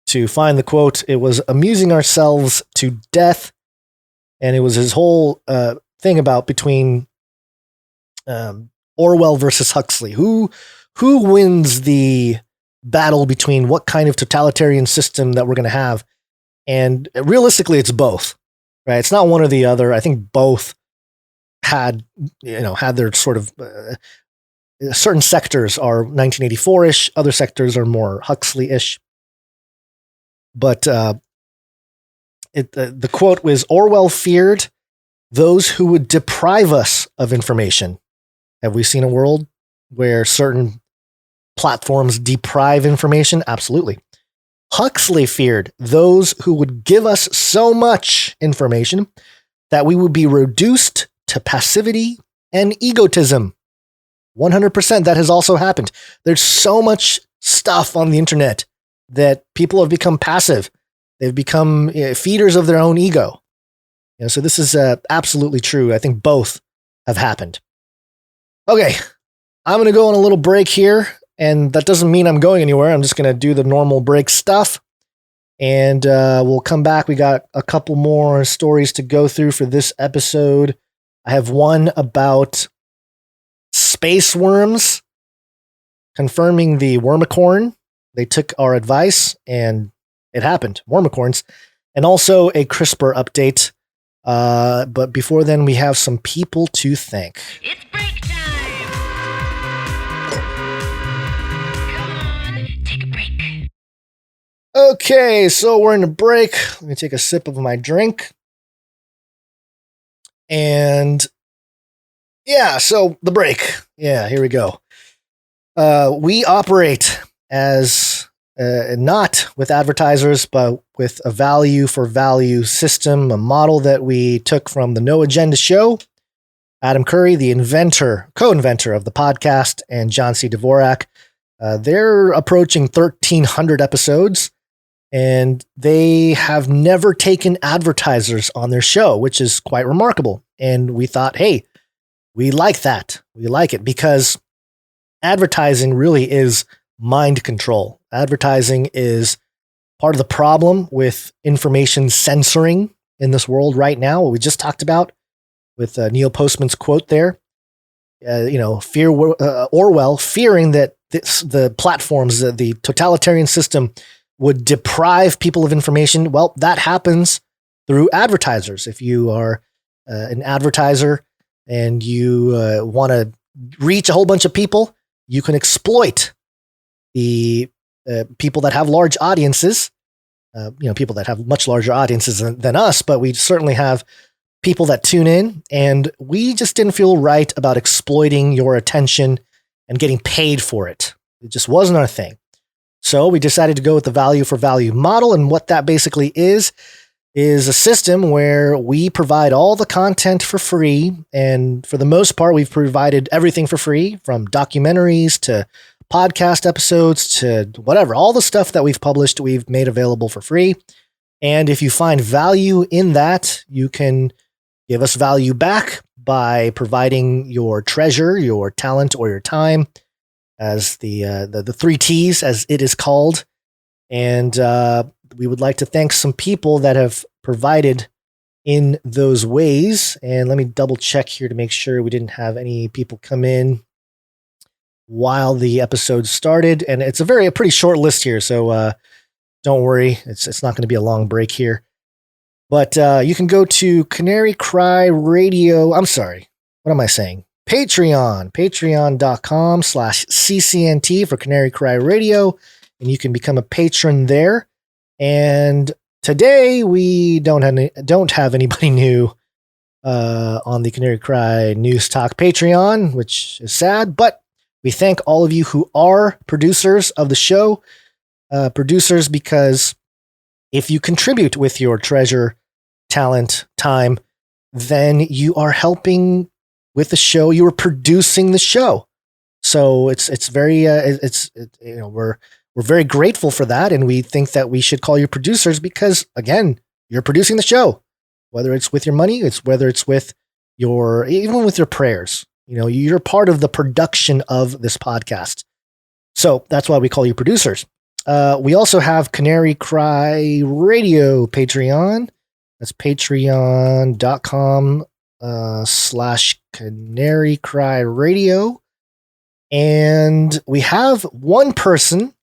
to find the quote. It was amusing ourselves to death. And it was his whole thing about between Orwell versus Huxley. Who wins the battle between what kind of totalitarian system that we're going to have? And realistically, it's both, right? It's not one or the other. I think both had their sort of certain sectors are 1984-ish, other sectors are more Huxley-ish. But the quote was, Orwell feared those who would deprive us of information. Have we seen a world where certain platforms deprive information? Absolutely. Huxley feared those who would give us so much information that we would be reduced to passivity and egotism. 100% that has also happened. There's so much stuff on the internet that people have become passive. They've become feeders of their own ego. So this is absolutely true. I think both have happened. Okay, I'm going to go on a little break here, and that doesn't mean I'm going anywhere. I'm just going to do the normal break stuff, and we'll come back. We got a couple more stories to go through for this episode. I have one about space worms, confirming the wormicorn. They took our advice, and it happened. Wormicorns. And also a CRISPR update. But before then, we have some people to thank. It's break time! Come on, take a break. Okay, so we're in a break. Let me take a sip of my drink. And yeah, so the break. Yeah, here we go. We operate as not with advertisers, but with a value for value system, a model that we took from the No Agenda show. Adam Curry, the co-inventor of the podcast, and John C. Dvorak. They're approaching 1,300 episodes, and they have never taken advertisers on their show, which is quite remarkable. And we thought, hey, we like that. We like it because advertising really is mind control. Advertising is part of the problem with information censoring in this world right now, what we just talked about with Neil Postman's quote there. Orwell fearing that the platforms, the totalitarian system would deprive people of information. Well, that happens through advertisers. If you are an advertiser and you want to reach a whole bunch of people, you can exploit the people that have large audiences, people that have much larger audiences than us, but we certainly have people that tune in, and we just didn't feel right about exploiting your attention and getting paid for it. It just wasn't our thing. So we decided to go with the value for value model. And what that basically is a system where we provide all the content for free. And for the most part, we've provided everything for free, from documentaries to podcast episodes to whatever. All the stuff that we've published, we've made available for free. And if you find value in that, you can give us value back by providing your treasure, your talent, or your time, as the 3 T's, as it is called. And we would like to thank some people that have provided in those ways. And let me double check here to make sure we didn't have any people come in while the episode started. And it's a pretty short list here, so don't worry, it's not going to be a long break here. But you can go to Canary Cry Radio. I'm sorry, what am I saying? patreon.com/CCNT for Canary Cry Radio, and you can become a patron there. And today we don't have anybody new on the Canary Cry News Talk Patreon, which is sad, but we thank all of you who are producers of the show. Producers, because if you contribute with your treasure, talent, time, then you are helping with the show. You are producing the show. So it's very we're very grateful for that, and we think that we should call you producers because, again, you're producing the show. Whether it's with your money, whether it's with even with your prayers. You're part of the production of this podcast. So that's why we call you producers. We also have Canary Cry Radio Patreon. That's patreon.com/Canary Cry Radio. And we have one person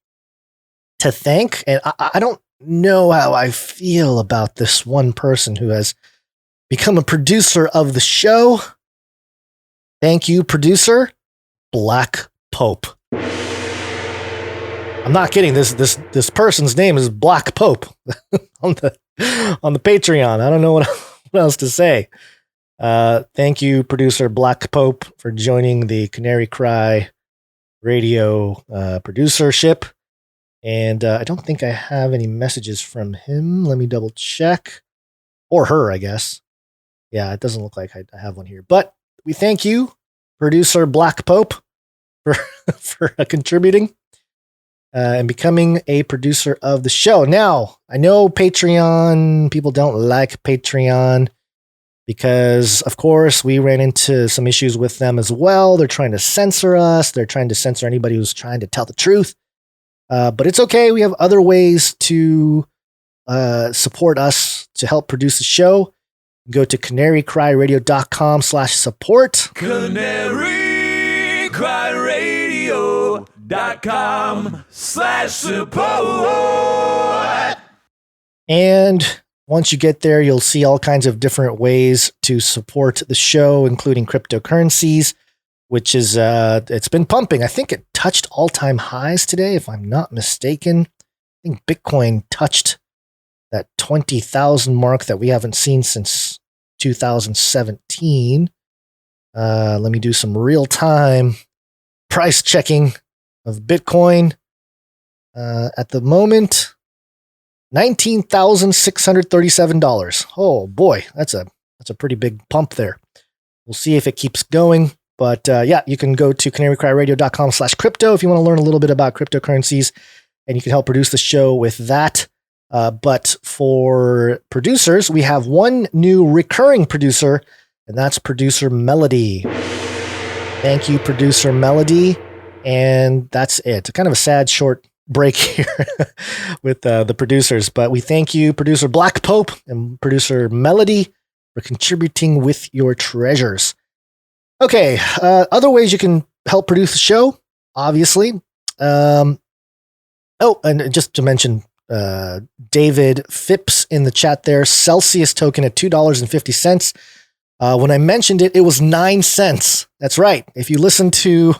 to thank, and I don't know how I feel about this one person who has become a producer of the show. Thank you, producer Black Pope. I'm not kidding. This person's name is Black Pope on the Patreon. I don't know what else to say. Thank you, producer Black Pope, for joining the Canary Cry Radio producership. And I don't think I have any messages from him. Let me double check. Or her, I guess. Yeah, it doesn't look like I have one here. But we thank you, producer Black Pope, for contributing and becoming a producer of the show. Now, I know Patreon, people don't like Patreon because, of course, we ran into some issues with them as well. They're trying to censor us. They're trying to censor anybody who's trying to tell the truth. But it's okay. We have other ways to support us to help produce the show. Go to canarycryradio.com/support. canarycryradio.com/support. And once you get there, you'll see all kinds of different ways to support the show, including cryptocurrencies, which is, it's been pumping. I think it touched all-time highs today, if I'm not mistaken. I think Bitcoin touched that 20,000 mark that we haven't seen since 2017. Let me do some real-time price checking of Bitcoin. At the moment, $19,637. Oh boy, that's a pretty big pump there. We'll see if it keeps going. But yeah, you can go to canarycryradio.com/crypto if you want to learn a little bit about cryptocurrencies, and you can help produce the show with that. But for producers, we have one new recurring producer, and that's producer Melody. Thank you, producer Melody. And that's it. Kind of a sad short break here with the producers, but we thank you, producer Black Pope and producer Melody, for contributing with your treasures. Okay, other ways you can help produce the show, obviously. And just to mention, David Phipps in the chat there, Celsius token at $2.50. When I mentioned it, it was 9 cents. That's right. If you listen to,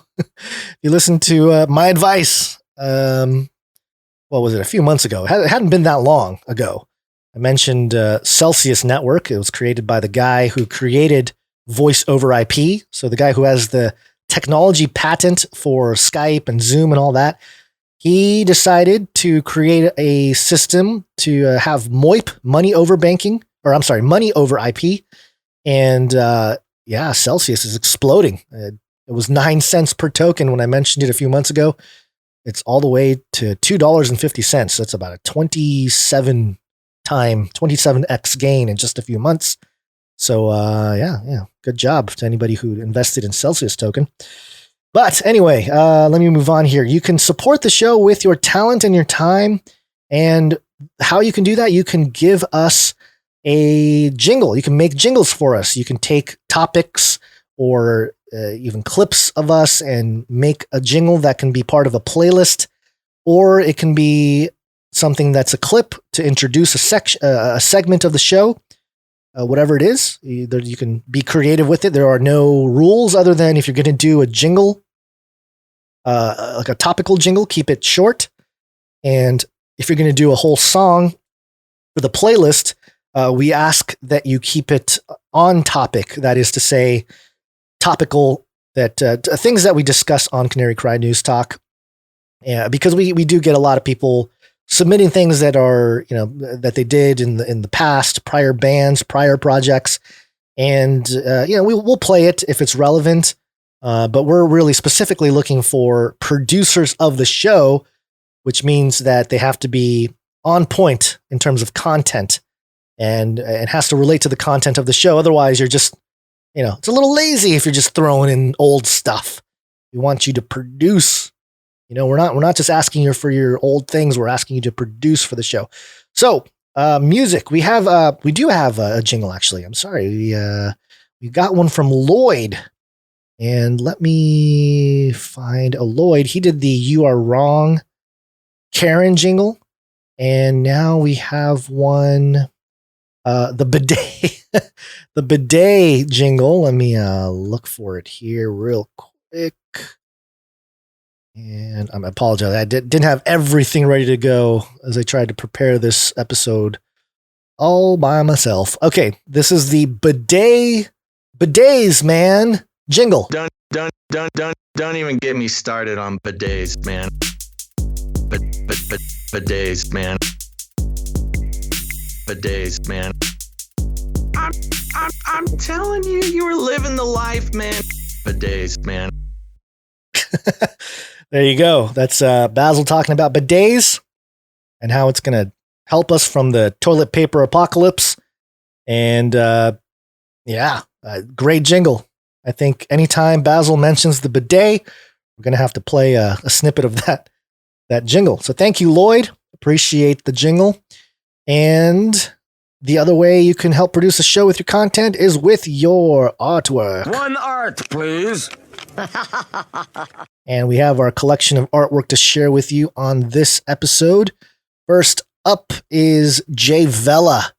my advice, what was it? A few months ago. It hadn't been that long ago. I mentioned Celsius Network. It was created by the guy who created Voice over IP. So the guy who has the technology patent for Skype and Zoom and all that. He decided to create a system to have MOIP, money over banking, money over IP. And Celsius is exploding. It was 9 cents per token when I mentioned it a few months ago. It's all the way to $2.50. That's about a 27x gain in just a few months. So, good job to anybody who invested in Celsius token. But anyway, let me move on here. You can support the show with your talent and your time. And how you can do that, you can give us a jingle. You can make jingles for us. You can take topics or even clips of us and make a jingle that can be part of a playlist, or it can be something that's a clip to introduce a segment of the show. Whatever it is, you can be creative with it. There are no rules other than if you're going to do a jingle, like a topical jingle, keep it short. And if you're going to do a whole song for the playlist, we ask that you keep it on topic. That is to say, topical, that things that we discuss on Canary Cry News Talk. Yeah, because we do get a lot of people submitting things that are, that they did in the past, prior bands, prior projects. And, we'll play it if it's relevant. But we're really specifically looking for producers of the show, which means that they have to be on point in terms of content and it has to relate to the content of the show. Otherwise, you're just, it's a little lazy if you're just throwing in old stuff. We want you to produce. We're not just asking you for your old things. We're asking you to produce for the show. So, music. We do have a jingle. Actually, I'm sorry. We got one from Lloyd, and let me find a Lloyd. He did the "You Are Wrong" Karen jingle, and now we have one. The bidet, the bidet jingle. Let me look for it here real quick. And I apologize. I didn't have everything ready to go as I tried to prepare this episode all by myself. Okay, this is the bidets, man, jingle. Don't even get me started on bidets, man. Bidets, man. Bidets, man. I'm telling you, you were living the life, man. Bidets, man. There you go. That's Basil talking about bidets and how it's going to help us from the toilet paper apocalypse. And great jingle. I think anytime Basil mentions the bidet, we're going to have to play a snippet of that jingle. So thank you, Lloyd. Appreciate the jingle. And the other way you can help produce a show with your content is with your artwork. One art, please. And we have our collection of artwork to share with you on this episode. First up is Jay Vela.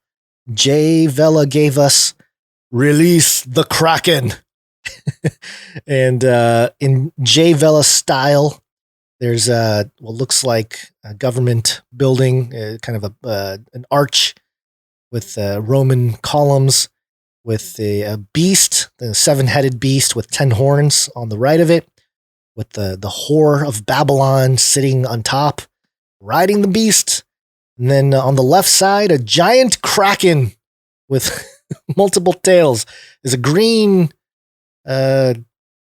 Jay Vela gave us Release the Kraken. And in Jay Vela style, there's what looks like a government building, kind of an arch with Roman columns, with a beast, the 7-headed beast with 10 horns on the right of it, with the whore of Babylon sitting on top, riding the beast. And then on the left side, a giant kraken with multiple tails. There's a green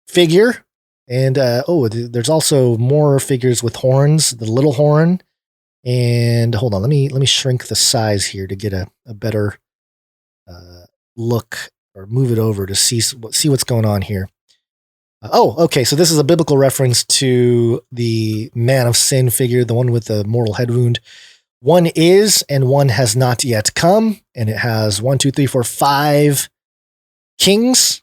figure. And there's also more figures with horns, the little horn. And hold on, let me shrink the size here to get a better look, or move it over to see what's going on here. Okay, so this is a biblical reference to the man of sin figure, the one with the mortal head wound. One is, and one has not yet come, and it has 1, 2, 3, 4, 5 kings,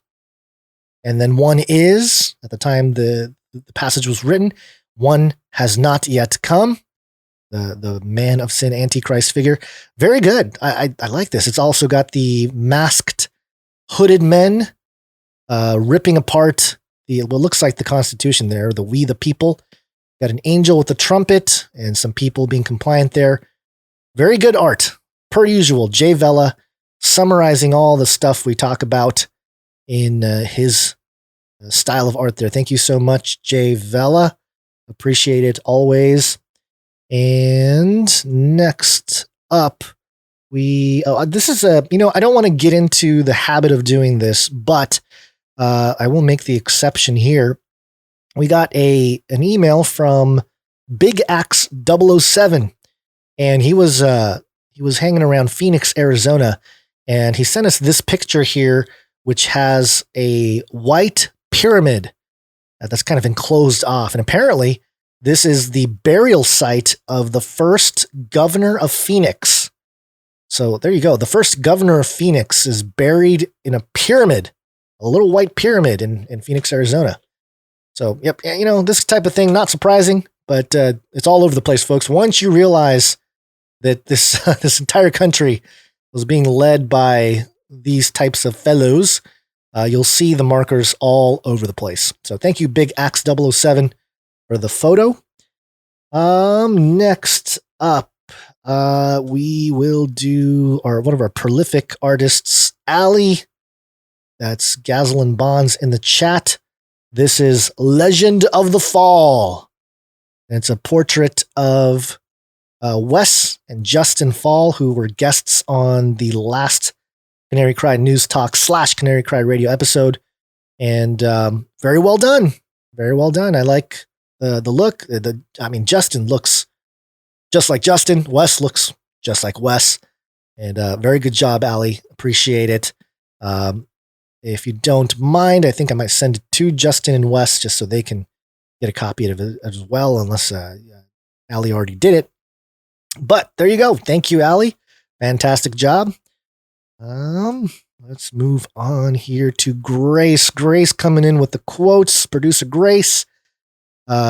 and then one is, at the time the passage was written, one has not yet come. The man of sin Antichrist figure. Very good. I like this. It's also got the masked hooded men ripping apart what looks like the Constitution there, the We the People. Got an angel with a trumpet and some people being compliant there. Very good art. Per usual, Jay Vela summarizing all the stuff we talk about in his style of art there. Thank you so much, Jay Vela. Appreciate it always. And next up, this is I don't want to get into the habit of doing this, but I will make the exception here. We got an email from Big Axe 007, and he was hanging around Phoenix, Arizona, and he sent us this picture here, which has a white pyramid that's kind of enclosed off, and apparently this is the burial site of the first governor of Phoenix. So there you go. The first governor of Phoenix is buried in a pyramid, a little white pyramid in Phoenix, Arizona. So, yep, this type of thing, not surprising, but it's all over the place, folks. Once you realize that this this entire country was being led by these types of fellows, you'll see the markers all over the place. So thank you, Big Axe 007, for the photo. Next up, we will do one of our prolific artists, Ali. That's Gazlin Bonds in the chat. This is Legend of the Fall. And it's a portrait of Wes and Justin Fall, who were guests on the last Canary Cry News Talk / Canary Cry Radio episode. And very well done. Very well done. I like the look. Justin looks just like Justin. Wes looks just like Wes. And very good job, Ali. Appreciate it. If you don't mind, I think I might send it to Justin and Wes just so they can get a copy of it as well, unless Ali already did it. But there you go. Thank you, Ali. Fantastic job. Let's move on here to Grace. Grace coming in with the quotes. Producer Grace.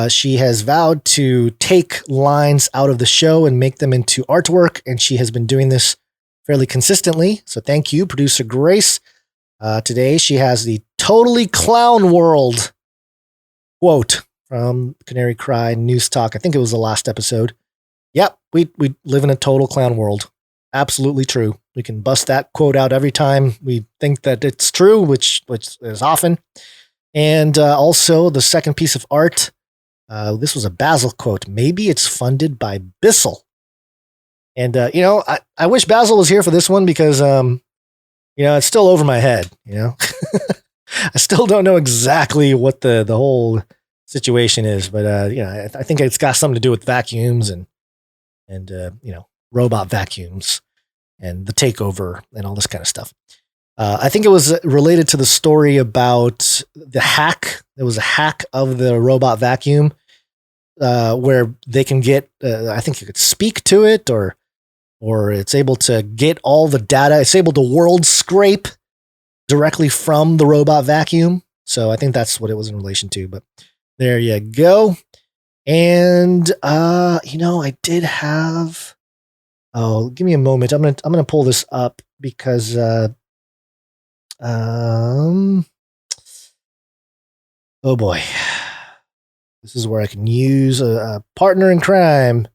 She has vowed to take lines out of the show and make them into artwork, and she has been doing this fairly consistently. So thank you, Producer Grace. Today she has the Totally Clown World quote from Canary Cry News Talk. I think it was the last episode. Yep, we live in a total clown world. Absolutely true. We can bust that quote out every time we think that it's true, which is often. And also the second piece of art, this was a Basil quote. Maybe it's funded by Basil. And, I wish Basil was here for this one because, it's still over my head, I still don't know exactly what the whole situation is, but, I think it's got something to do with vacuums and robot vacuums and the takeover and all this kind of stuff. I think it was related to the story about the hack. There was a hack of the robot vacuum where they can get, I think you could speak to it or it's able to get all the data. It's able to world scrape directly from the robot vacuum. So I think that's what it was in relation to, but there you go. And, I did have, give me a moment. I'm going to pull this up because, oh boy, this is where I can use a partner in crime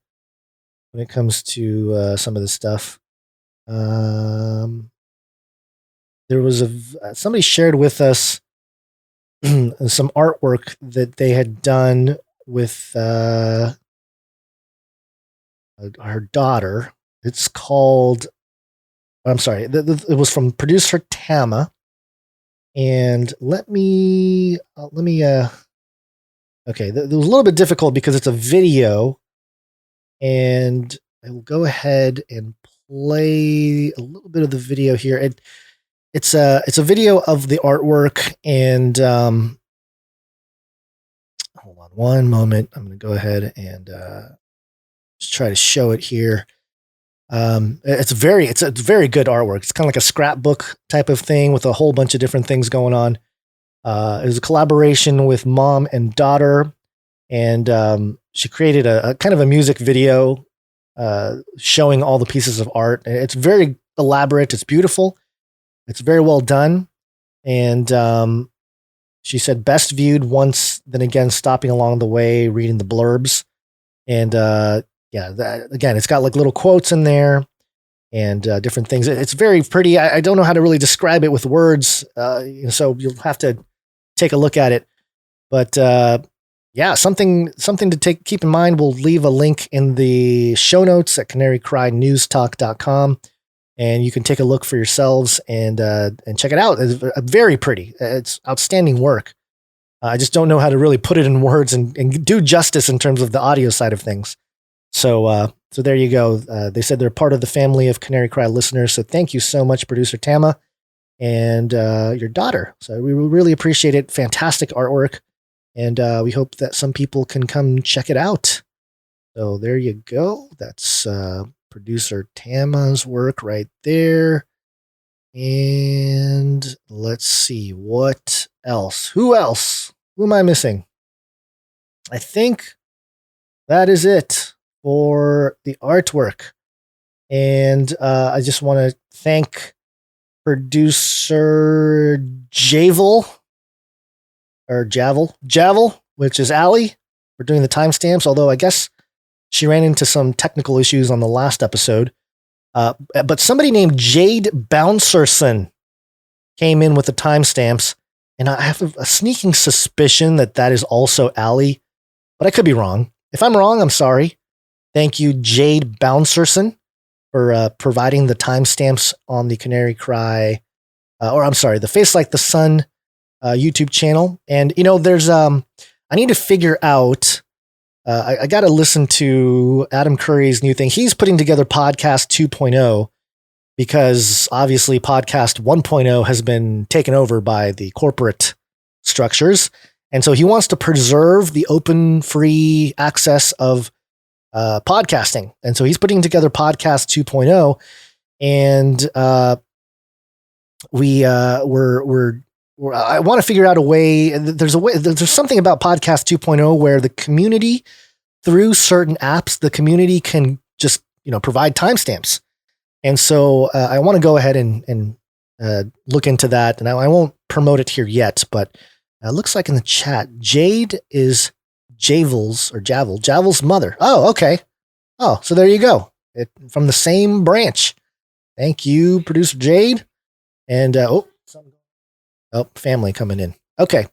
when it comes to some of this stuff. There was somebody shared with us some artwork that they had done with her daughter. It's called, I'm sorry, it was from producer Tama. And let me okay, it was a little bit difficult because it's a video, and I will go ahead and play a little bit of the video here. It's a video of the artwork, and hold on one moment. I'm going to go ahead and just try to show it here. It's a very good artwork. It's kind of like a scrapbook type of thing with a whole bunch of different things going on. It was a collaboration with mom and daughter, and she created a kind of a music video showing all the pieces of art. It's very elaborate. It's beautiful. It's very well done. And she said best viewed once, then again stopping along the way, reading the blurbs. And again, it's got like little quotes in there and different things. It's very pretty. I don't know how to really describe it with words, so you'll have to take a look at it. But yeah, something to keep in mind. We'll leave a link in the show notes at canarycrynewstalk.com, and you can take a look for yourselves and check it out. It's very pretty. It's outstanding work. I just don't know how to really put it in words and do justice in terms of the audio side of things. So there you go. They said they're part of the family of Canary Cry listeners. So thank you so much, Producer Tama, and your daughter. So we really appreciate it. Fantastic artwork. And we hope that some people can come check it out. So there you go. That's Producer Tama's work right there. And let's see, what else? Who else? Who am I missing? I think that is it for the artwork. And I just want to thank Producer Javel, which is Allie, for doing the timestamps, although I guess she ran into some technical issues on the last episode. But somebody named Jade Bouncerson came in with the timestamps, and I have a sneaking suspicion that is also Allie, but I could be wrong. If I'm wrong, I'm sorry. Thank you, Jade Bouncerson, for providing the timestamps on the Canary Cry, the Face Like the Sun YouTube channel. And, there's, I need to figure out, I got to listen to Adam Curry's new thing. He's putting together Podcast 2.0 because obviously Podcast 1.0 has been taken over by the corporate structures. And so he wants to preserve the open, free access of podcasting. And so he's putting together Podcast 2.0. And I want to figure out a way. There's something about Podcast 2.0 where the community, through certain apps, the community can just, provide timestamps. And so I want to go ahead and look into that. And I won't promote it here yet, but it looks like in the chat, Jade is Javel's mother. Oh, okay. Oh, so there you go. From the same branch. Thank you, Producer Jade. And, family coming in. Okay.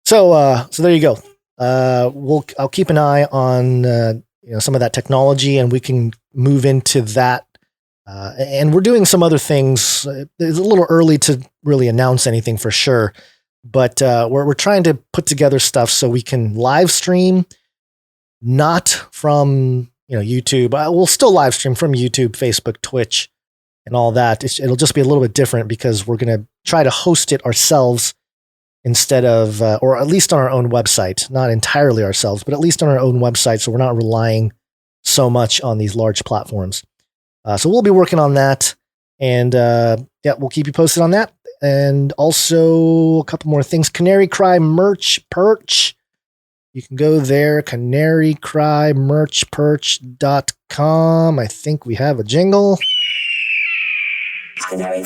So there you go. I'll keep an eye on, some of that technology, and we can move into that. And we're doing some other things. It's a little early to really announce anything for sure, but we're trying to put together stuff so we can live stream, not from, YouTube. We'll still live stream from YouTube, Facebook, Twitch, and all that. It'll just be a little bit different because we're going to try to host it ourselves instead of, or at least on our own website, not entirely ourselves, but at least on our own website. So we're not relying so much on these large platforms. So we'll be working on that, and we'll keep you posted on that. And also a couple more things. Canary Cry merch perch. You can go there, canarycrymerchperch.com. I think we have a jingle. Canary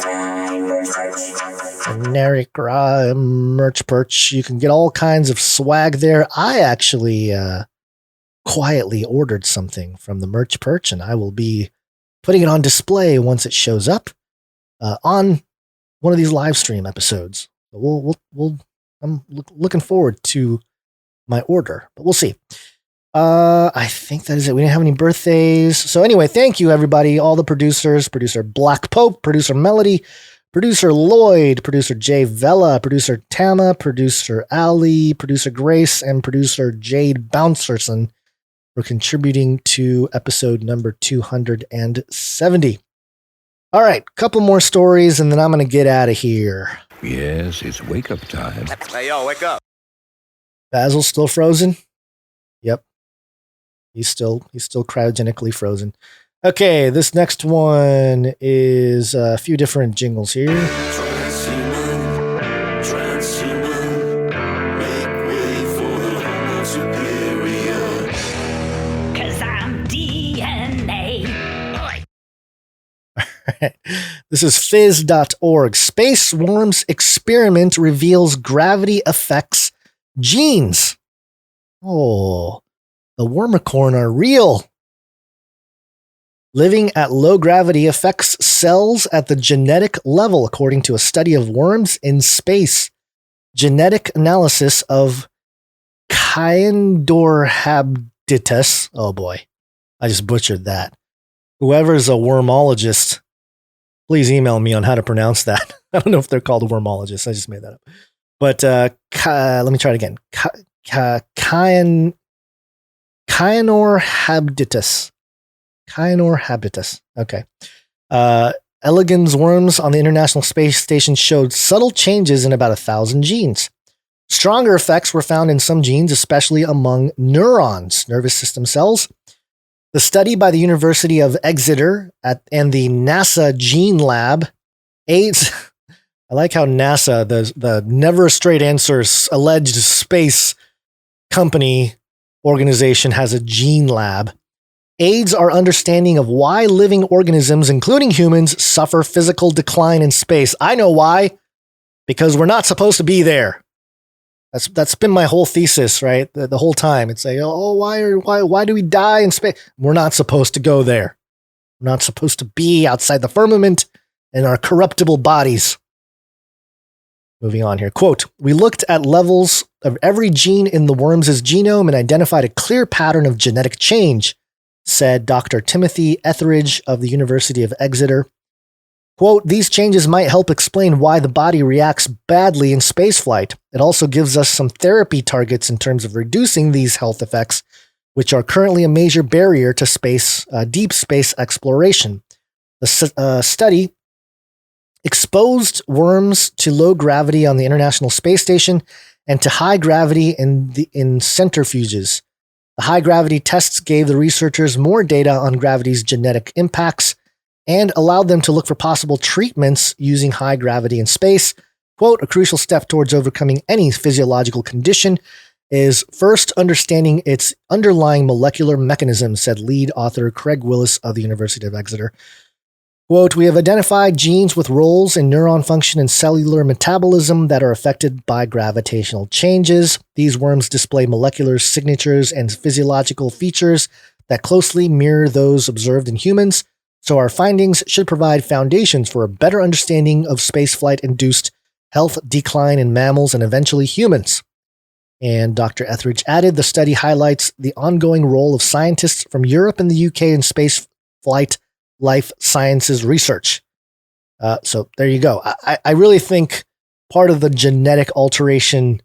Cry merch perch. You can get all kinds of swag there. I actually quietly ordered something from the merch perch, and I will be putting it on display once it shows up on one of these live stream episodes. I'm looking forward to my order, but we'll see. I think that is it. We didn't have any birthdays. So anyway, thank you everybody, all the producers, Producer Black Pope, Producer Melody, Producer Lloyd, Producer Jay Vella, Producer Tama, Producer Ali, Producer Grace, and Producer Jade Bouncerson for contributing to episode number 270. All right, couple more stories, and then I'm going to get out of here. Yes, it's wake up time. Hey, yo, wake up. Basil's still frozen? Yep. He's still cryogenically frozen. Okay, this next one is a few different jingles here. This is phys.org. Space Worms Experiment Reveals Gravity Affects Genes. Oh, the wormicorn are real. Living at low gravity affects cells at the genetic level, according to a study of worms in space. genetic analysis of Kyaindorhabditis. Oh boy, I just butchered that. Whoever's a wormologist, please email me on how to pronounce that. I don't know if they're called wormologists. I just made that up. But let me try it again. Kyaindorhabditis. Kyaindorhabditis. Okay. Elegans worms on the International Space Station showed subtle changes in about 1,000 genes. Stronger effects were found in some genes, especially among neurons, nervous system cells. The study by the University of Exeter and the NASA Gene Lab aids. I like how NASA, the never a straight answers alleged space company organization, has a gene lab. Aids our understanding of why living organisms, including humans, suffer physical decline in space. I know why. Because we're not supposed to be there. That's been my whole thesis, right? The whole time. It's like, oh, why do we die in space? We're not supposed to go there. We're not supposed to be outside the firmament in our corruptible bodies. Moving on here. Quote, we looked at levels of every gene in the worm's genome and identified a clear pattern of genetic change, said Dr. Timothy Etheridge of the University of Exeter. Quote, these changes might help explain why the body reacts badly in spaceflight. It also gives us some therapy targets in terms of reducing these health effects, which are currently a major barrier to deep space exploration. The study exposed worms to low gravity on the International Space Station and to high gravity in centrifuges. The high gravity tests gave the researchers more data on gravity's genetic impacts and allowed them to look for possible treatments using high gravity in space. Quote, a crucial step towards overcoming any physiological condition is first understanding its underlying molecular mechanism, said lead author Craig Willis of the University of Exeter. Quote, we have identified genes with roles in neuron function and cellular metabolism that are affected by gravitational changes. These worms display molecular signatures and physiological features that closely mirror those observed in humans. So our findings should provide foundations for a better understanding of spaceflight-induced health decline in mammals and eventually humans. And Dr. Etheridge added, the study highlights the ongoing role of scientists from Europe and the UK in spaceflight life sciences research. So there you go. I really think part of the genetic alteration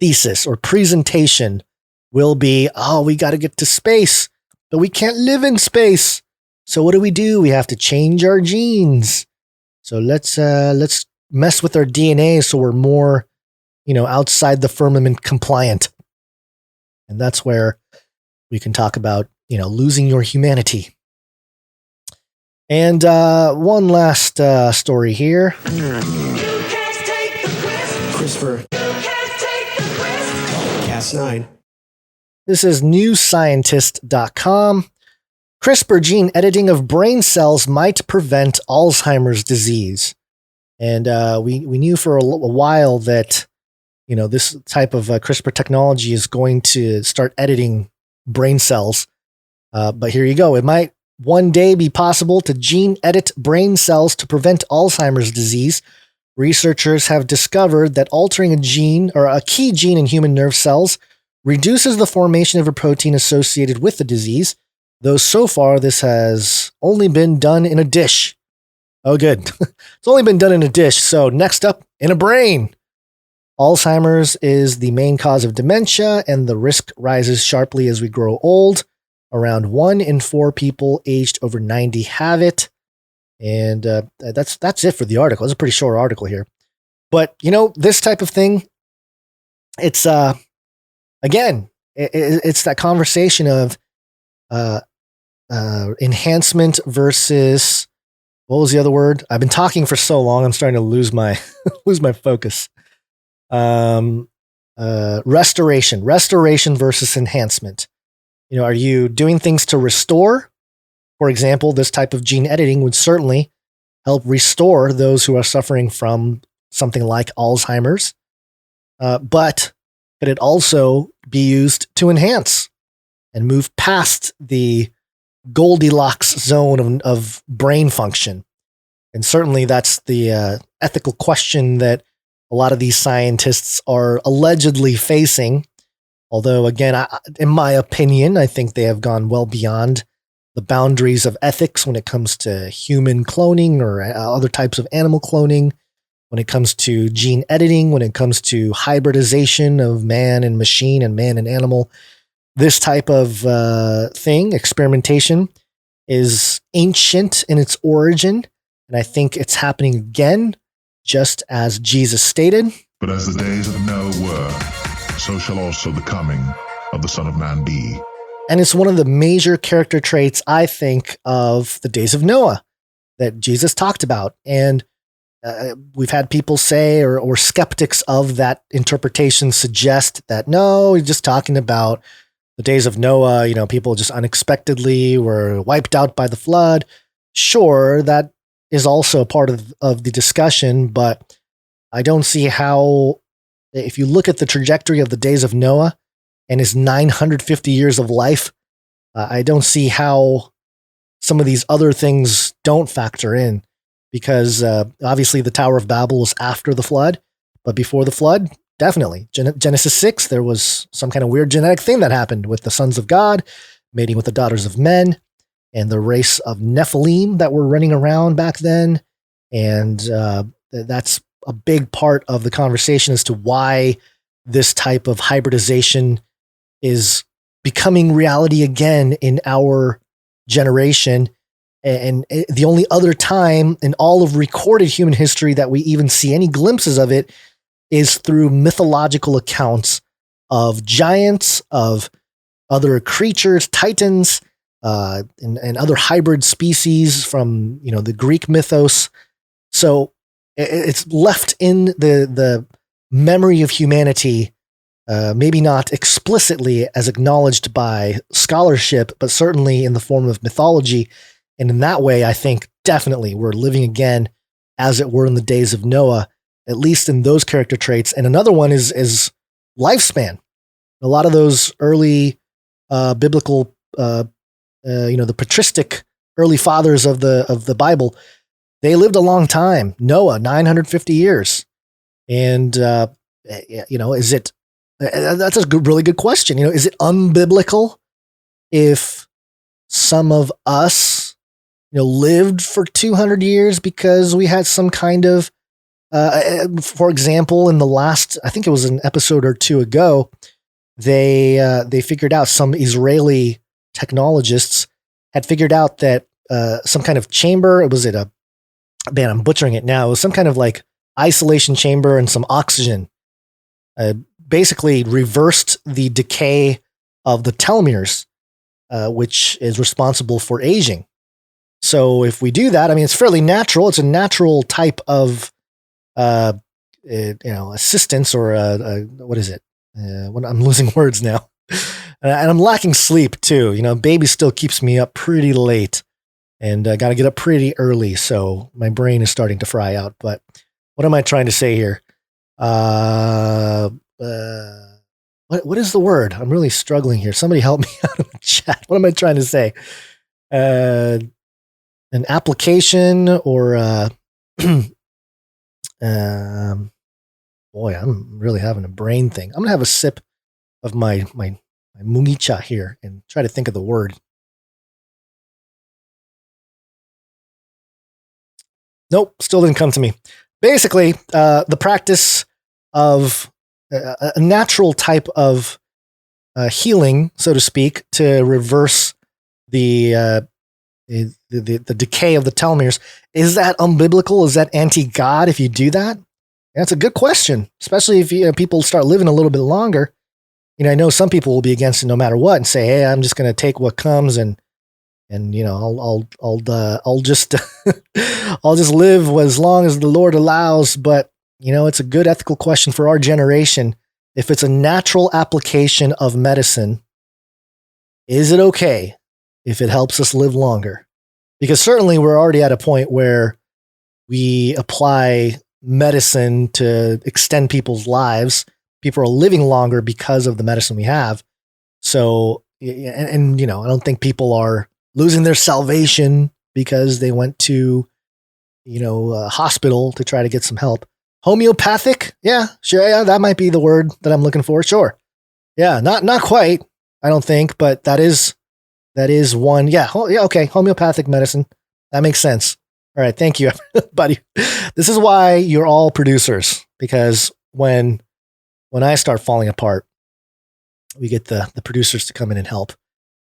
thesis or presentation will be, we got to get to space, but we can't live in space. So what do? We have to change our genes. So let's mess with our DNA so we're more, outside the firmament compliant. And that's where we can talk about, losing your humanity. And one last story here. CRISPR. Cas9. This is newscientist.com. CRISPR gene editing of brain cells might prevent Alzheimer's disease. And we knew for a while that, this type of CRISPR technology is going to start editing brain cells. But here you go. It might one day be possible to gene edit brain cells to prevent Alzheimer's disease. Researchers have discovered that altering a gene or a key gene in human nerve cells reduces the formation of a protein associated with the disease, though so far this has only been done in a dish. Oh, good. It's only been done in a dish. So next up, in a brain. Alzheimer's is the main cause of dementia, and the risk rises sharply as we grow old. Around 1 in 4 people aged over 90 have it. And that's it for the article. It's a pretty short article here. But, this type of thing, it's, again, it's that conversation of enhancement versus, what was the other word? I've been talking for so long, I'm starting to lose my focus. Restoration versus enhancement. Are you doing things to restore? For example, this type of gene editing would certainly help restore those who are suffering from something like Alzheimer's. But could it also be used to enhance and move past the Goldilocks zone of brain function? And certainly that's the ethical question that a lot of these scientists are allegedly facing. Although, again, in my opinion, I think they have gone well beyond the boundaries of ethics when it comes to human cloning or other types of animal cloning, when it comes to gene editing, when it comes to hybridization of man and machine and man and animal. This type of thing, experimentation, is ancient in its origin, and I think it's happening again, just as Jesus stated. But as the days of Noah were, so shall also the coming of the Son of Man be. And it's one of the major character traits, I think, of the days of Noah that Jesus talked about. And we've had people say, or skeptics of that interpretation suggest that, no, he's just talking about the days of Noah. You know, people just unexpectedly were wiped out by the flood. Sure, that is also part of the discussion, but I don't see how, if you look at the trajectory of the days of Noah and his 950 years of life, I don't see how some of these other things don't factor in, because obviously the Tower of Babel was after the flood, but before the flood, definitely. Genesis 6, there was some kind of weird genetic thing that happened with the sons of God mating with the daughters of men, and the race of Nephilim that were running around back then. And that's a big part of the conversation as to why this type of hybridization is becoming reality again in our generation. And the only other time in all of recorded human history that we even see any glimpses of it is through mythological accounts of giants, of other creatures, titans, and other hybrid species from, you know, the Greek mythos. So it's left in the memory of humanity, maybe not explicitly as acknowledged by scholarship, but certainly in the form of mythology. And in that way, I think definitely we're living again as it were in the days of Noah, at least in those character traits. And another one is lifespan. A lot of those early biblical, the patristic early fathers of the Bible, they lived a long time. Noah, 950 years. And, is it, that's a really good question. You know, is it unbiblical if some of us, lived for 200 years because we had some kind of, for example, in the last, I think it was an episode or two ago, they figured out, some Israeli technologists had figured out that some kind of chamber, I'm butchering it now, it was some kind of like isolation chamber and some oxygen basically reversed the decay of the telomeres, which is responsible for aging. So if we do that, I mean, it's fairly natural. It's a natural type of, assistance, or what is it? When I'm losing words now, and I'm lacking sleep too. Baby still keeps me up pretty late, and got to get up pretty early. So my brain is starting to fry out. But what am I trying to say here? What is the word? I'm really struggling here. Somebody help me out in the chat. What am I trying to say? An application, or boy, I'm really having a brain thing. I'm gonna have a sip of my mungicha here and try to think of the word. Nope, still didn't come to me. Basically, the practice of a natural type of healing, so to speak, to reverse the decay of the telomeres. Is that unbiblical? Is that anti-God if you do that? That's a good question, especially if people start living a little bit longer. I know some people will be against it no matter what and say, "Hey, I'm just going to take what comes and I'll just I'll just live as long as the Lord allows." But it's a good ethical question for our generation. If it's a natural application of medicine, is it okay if it helps us live longer? Because certainly we're already at a point where we apply medicine to extend people's lives. People are living longer because of the medicine we have. So, and I don't think people are losing their salvation because they went to, a hospital to try to get some help. Homeopathic? Yeah, sure. Yeah, that might be the word that I'm looking for. Sure. Yeah, not quite, I don't think, but that is one. Yeah, yeah, okay. Homeopathic medicine. That makes sense. All right, thank you, buddy. This is why you're all producers, because when I start falling apart, we get the producers to come in and help.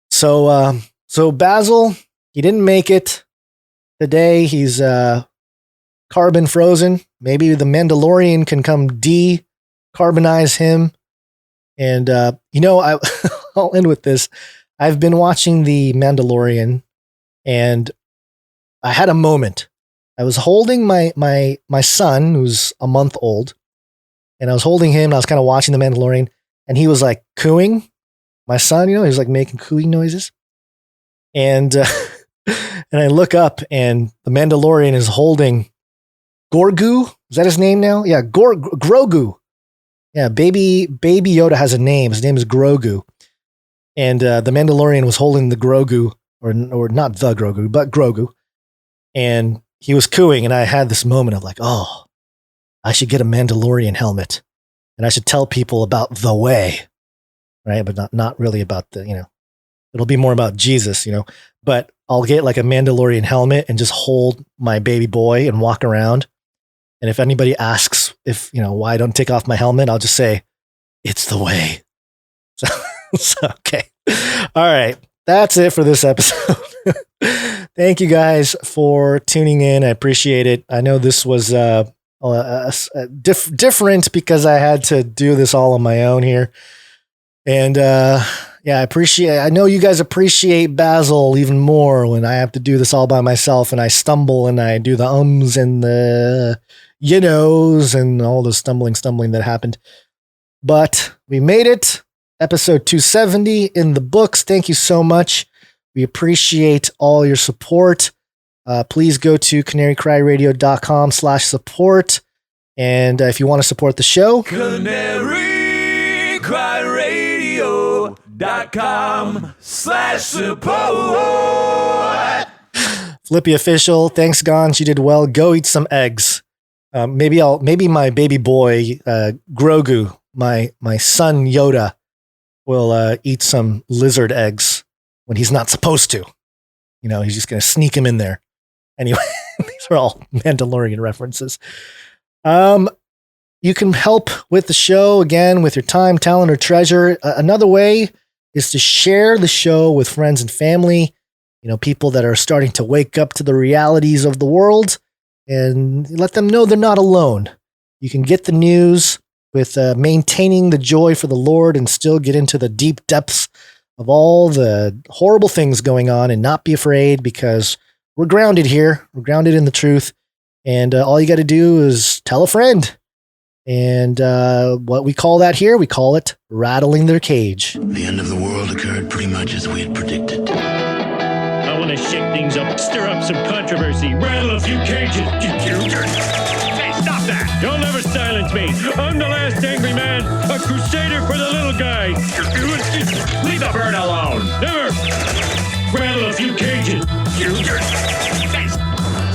So Basil, he didn't make it today. He's carbon frozen. Maybe the Mandalorian can come decarbonize him. And I'll end with this. I've been watching the Mandalorian, and I had a moment. I was holding my son, who's a month old, and I was holding him, and I was kind of watching the Mandalorian, and he was like cooing. My son, he was like making cooing noises. And and I look up, and the Mandalorian is holding Grogu. Is that his name now? Yeah, Grogu. Yeah, baby Yoda has a name. His name is Grogu. And the Mandalorian was holding the Grogu, or not the Grogu, but Grogu. And he was cooing, and I had this moment of like, oh, I should get a Mandalorian helmet, and I should tell people about the way, right? But not really about it'll be more about Jesus, but I'll get like a Mandalorian helmet and just hold my baby boy and walk around. And if anybody asks why I don't take off my helmet, I'll just say, it's the way. So okay. All right. That's it for this episode. Thank you guys for tuning in. I appreciate it. I know this was different because I had to do this all on my own here. And I know you guys appreciate Basil even more when I have to do this all by myself and I stumble and I do the ums and the and all the stumbling that happened. But we made it. Episode 270 in the books. Thank you so much. We appreciate all your support. Please go to canarycryradio.com/support. And if you want to support the show, canarycryradio.com/support. Flippy official. Thanks, Gon. She did well. Go eat some eggs. Maybe my baby boy, Grogu, my son Yoda, will eat some lizard eggs when he's not supposed to. He's just going to sneak him in there. Anyway, these are all Mandalorian references. You can help with the show, again, with your time, talent, or treasure. Another way is to share the show with friends and family, people that are starting to wake up to the realities of the world, and let them know they're not alone. You can get the news with maintaining the joy for the Lord and still get into the deep depths of all the horrible things going on and not be afraid, because we're grounded here. We're grounded in the truth. And all you got to do is tell a friend. And what we call that here, we call it rattling their cage. The end of the world occurred pretty much as we had predicted. I want to shake things up, stir up some controversy, rattle a few cages. Hey, stop that! You'll never silence me. I'm the last angry man, a crusader for the little guy. Leave the bird alone. Never. Rattle a few cages.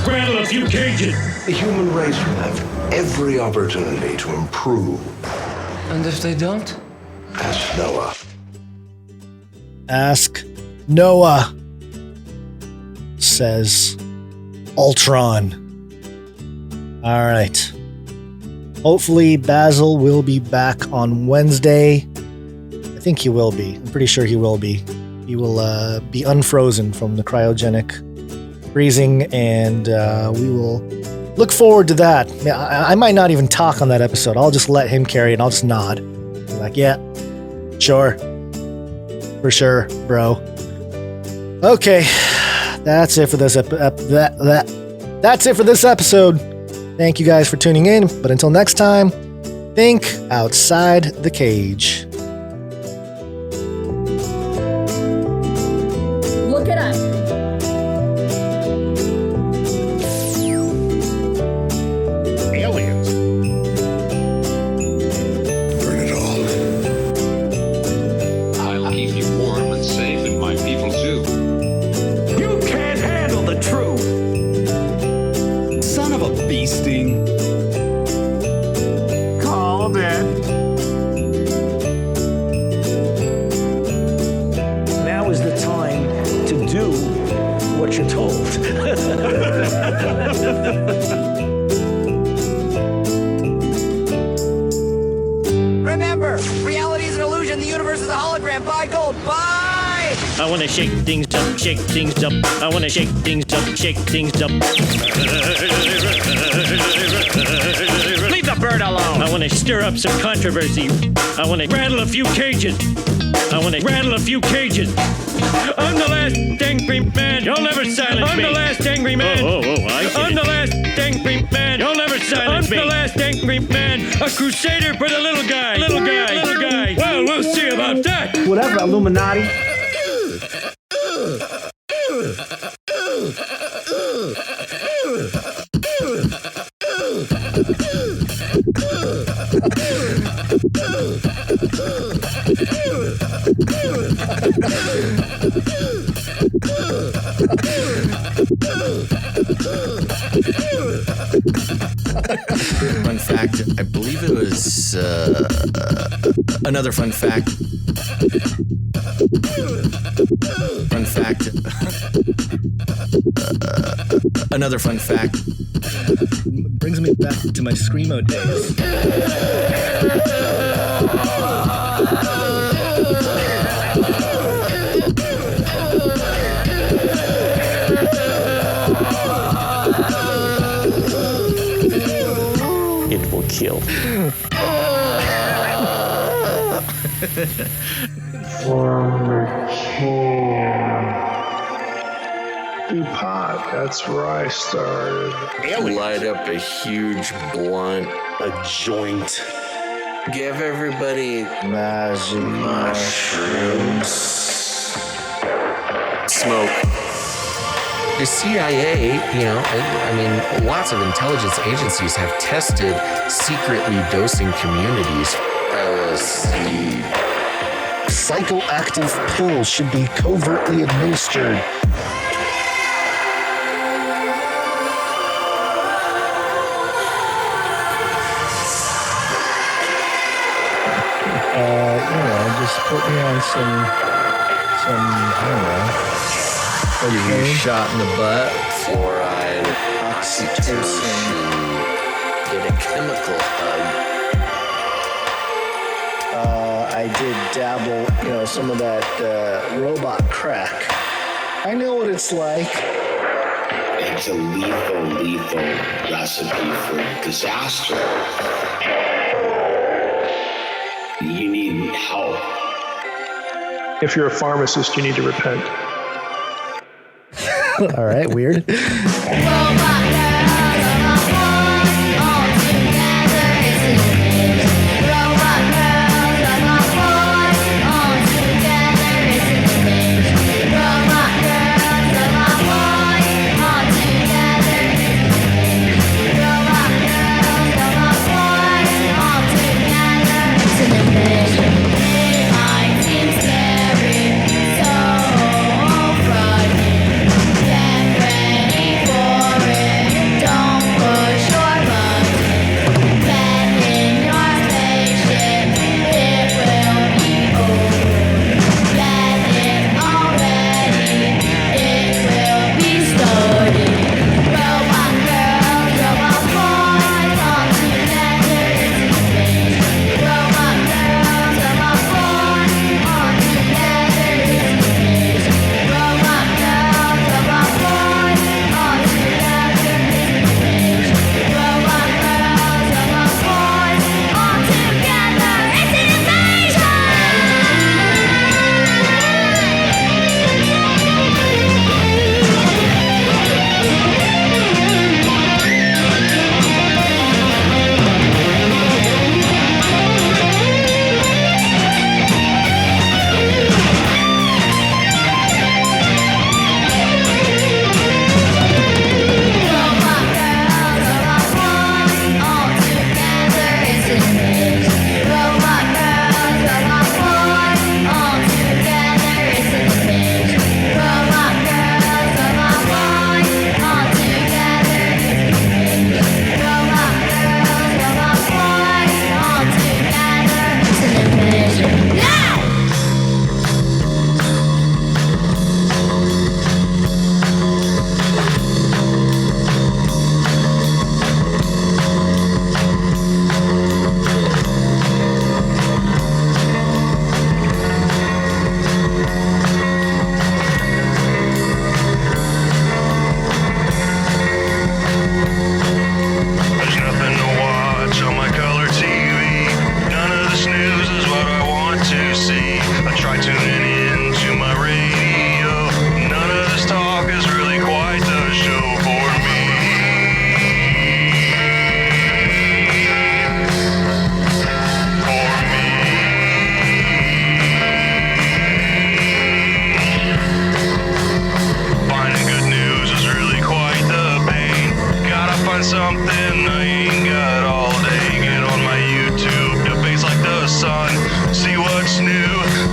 Rattle a few cages. The human race will have every opportunity to improve. And if they don't? Ask Noah. Ask Noah, says Ultron. All right. Hopefully Basil will be back on Wednesday. I think he will be. I'm pretty sure he will be. He will be unfrozen from the cryogenic freezing, and we will look forward to that. I might not even talk on that episode. I'll just let him carry it. I'll just nod. Be like, yeah, sure. For sure, bro. Okay. That's it for this That's it for this episode. Thank you guys for tuning in. But until next time, think outside the cage. Look it up. Aliens. Burn it all. I'll keep you warm and safe in my people's zoo. You can't handle the truth. Son of a bee sting. what you're told. Remember, reality is an illusion. The universe is a hologram. Buy gold. Buy! I want to shake things up, shake things up. I want to shake things up, shake things up. Leave the bird alone. I want to stir up some controversy. I want to rattle a few cages. I want to rattle a few cages. I'm the last angry man. You'll never silence me. I'm the last angry man. I'm the last angry man. You'll never silence me. I'm the last angry man. A crusader for the little guy. Little guy. Little guy. Well, we'll see about that. Whatever, Illuminati. Fun fact, I believe it was another fun fact. Fun fact. Another fun fact. Brings me back to my Screamo days. It will kill. Pot, that's where I started. Light up a huge blunt, a joint. Give everybody magic mushrooms. Smoke. The CIA, I mean, lots of intelligence agencies have tested secretly dosing communities. LSD. Psychoactive pills should be covertly administered. Just put me on some, I don't know. Give you a shot in the butt. Fluoride, oxytocin. Get a chemical hug. I did dabble, some of that robot crack. I know what it's like. It's a lethal recipe for disaster. You need help. If you're a pharmacist, you need to repent. All right, weird. Get ready for it. something I ain't got all day. Get on my YouTube, debates like the sun. See what's new,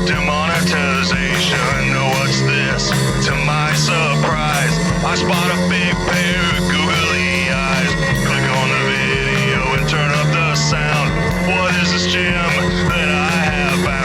demonetization. Know what's this? To my surprise, I spot a big pair of googly eyes. Click on the video and turn up the sound. What is this gem that I have found?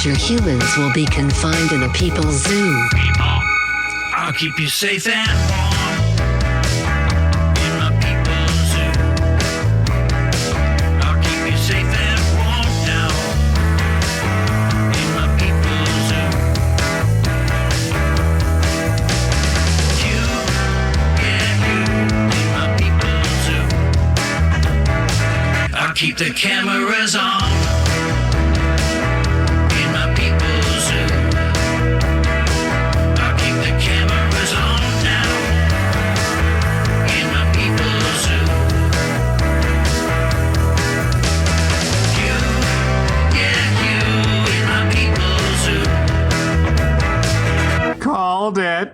Humans will be confined in a people's zoo. I'll keep you safe and warm in my people's zoo. I'll keep you safe and warm now in my people's zoo. You, yeah, you in my people's zoo. I'll keep the cameras on. Called it.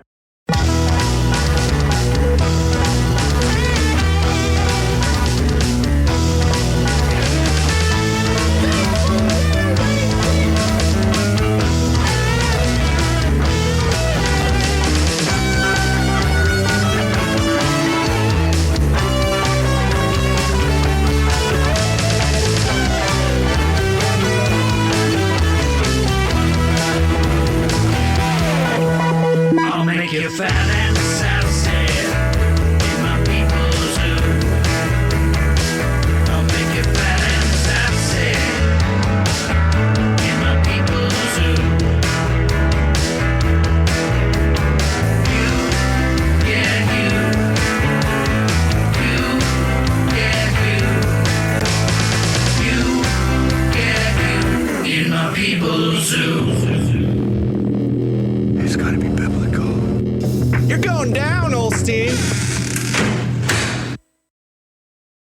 You're fat and sassy in my people's zoo. I'll make you fat and sassy in my people's zoo. You, yeah, you, yeah, you, in my people's zoo. It's gotta be biblical. You're going down, Olstein.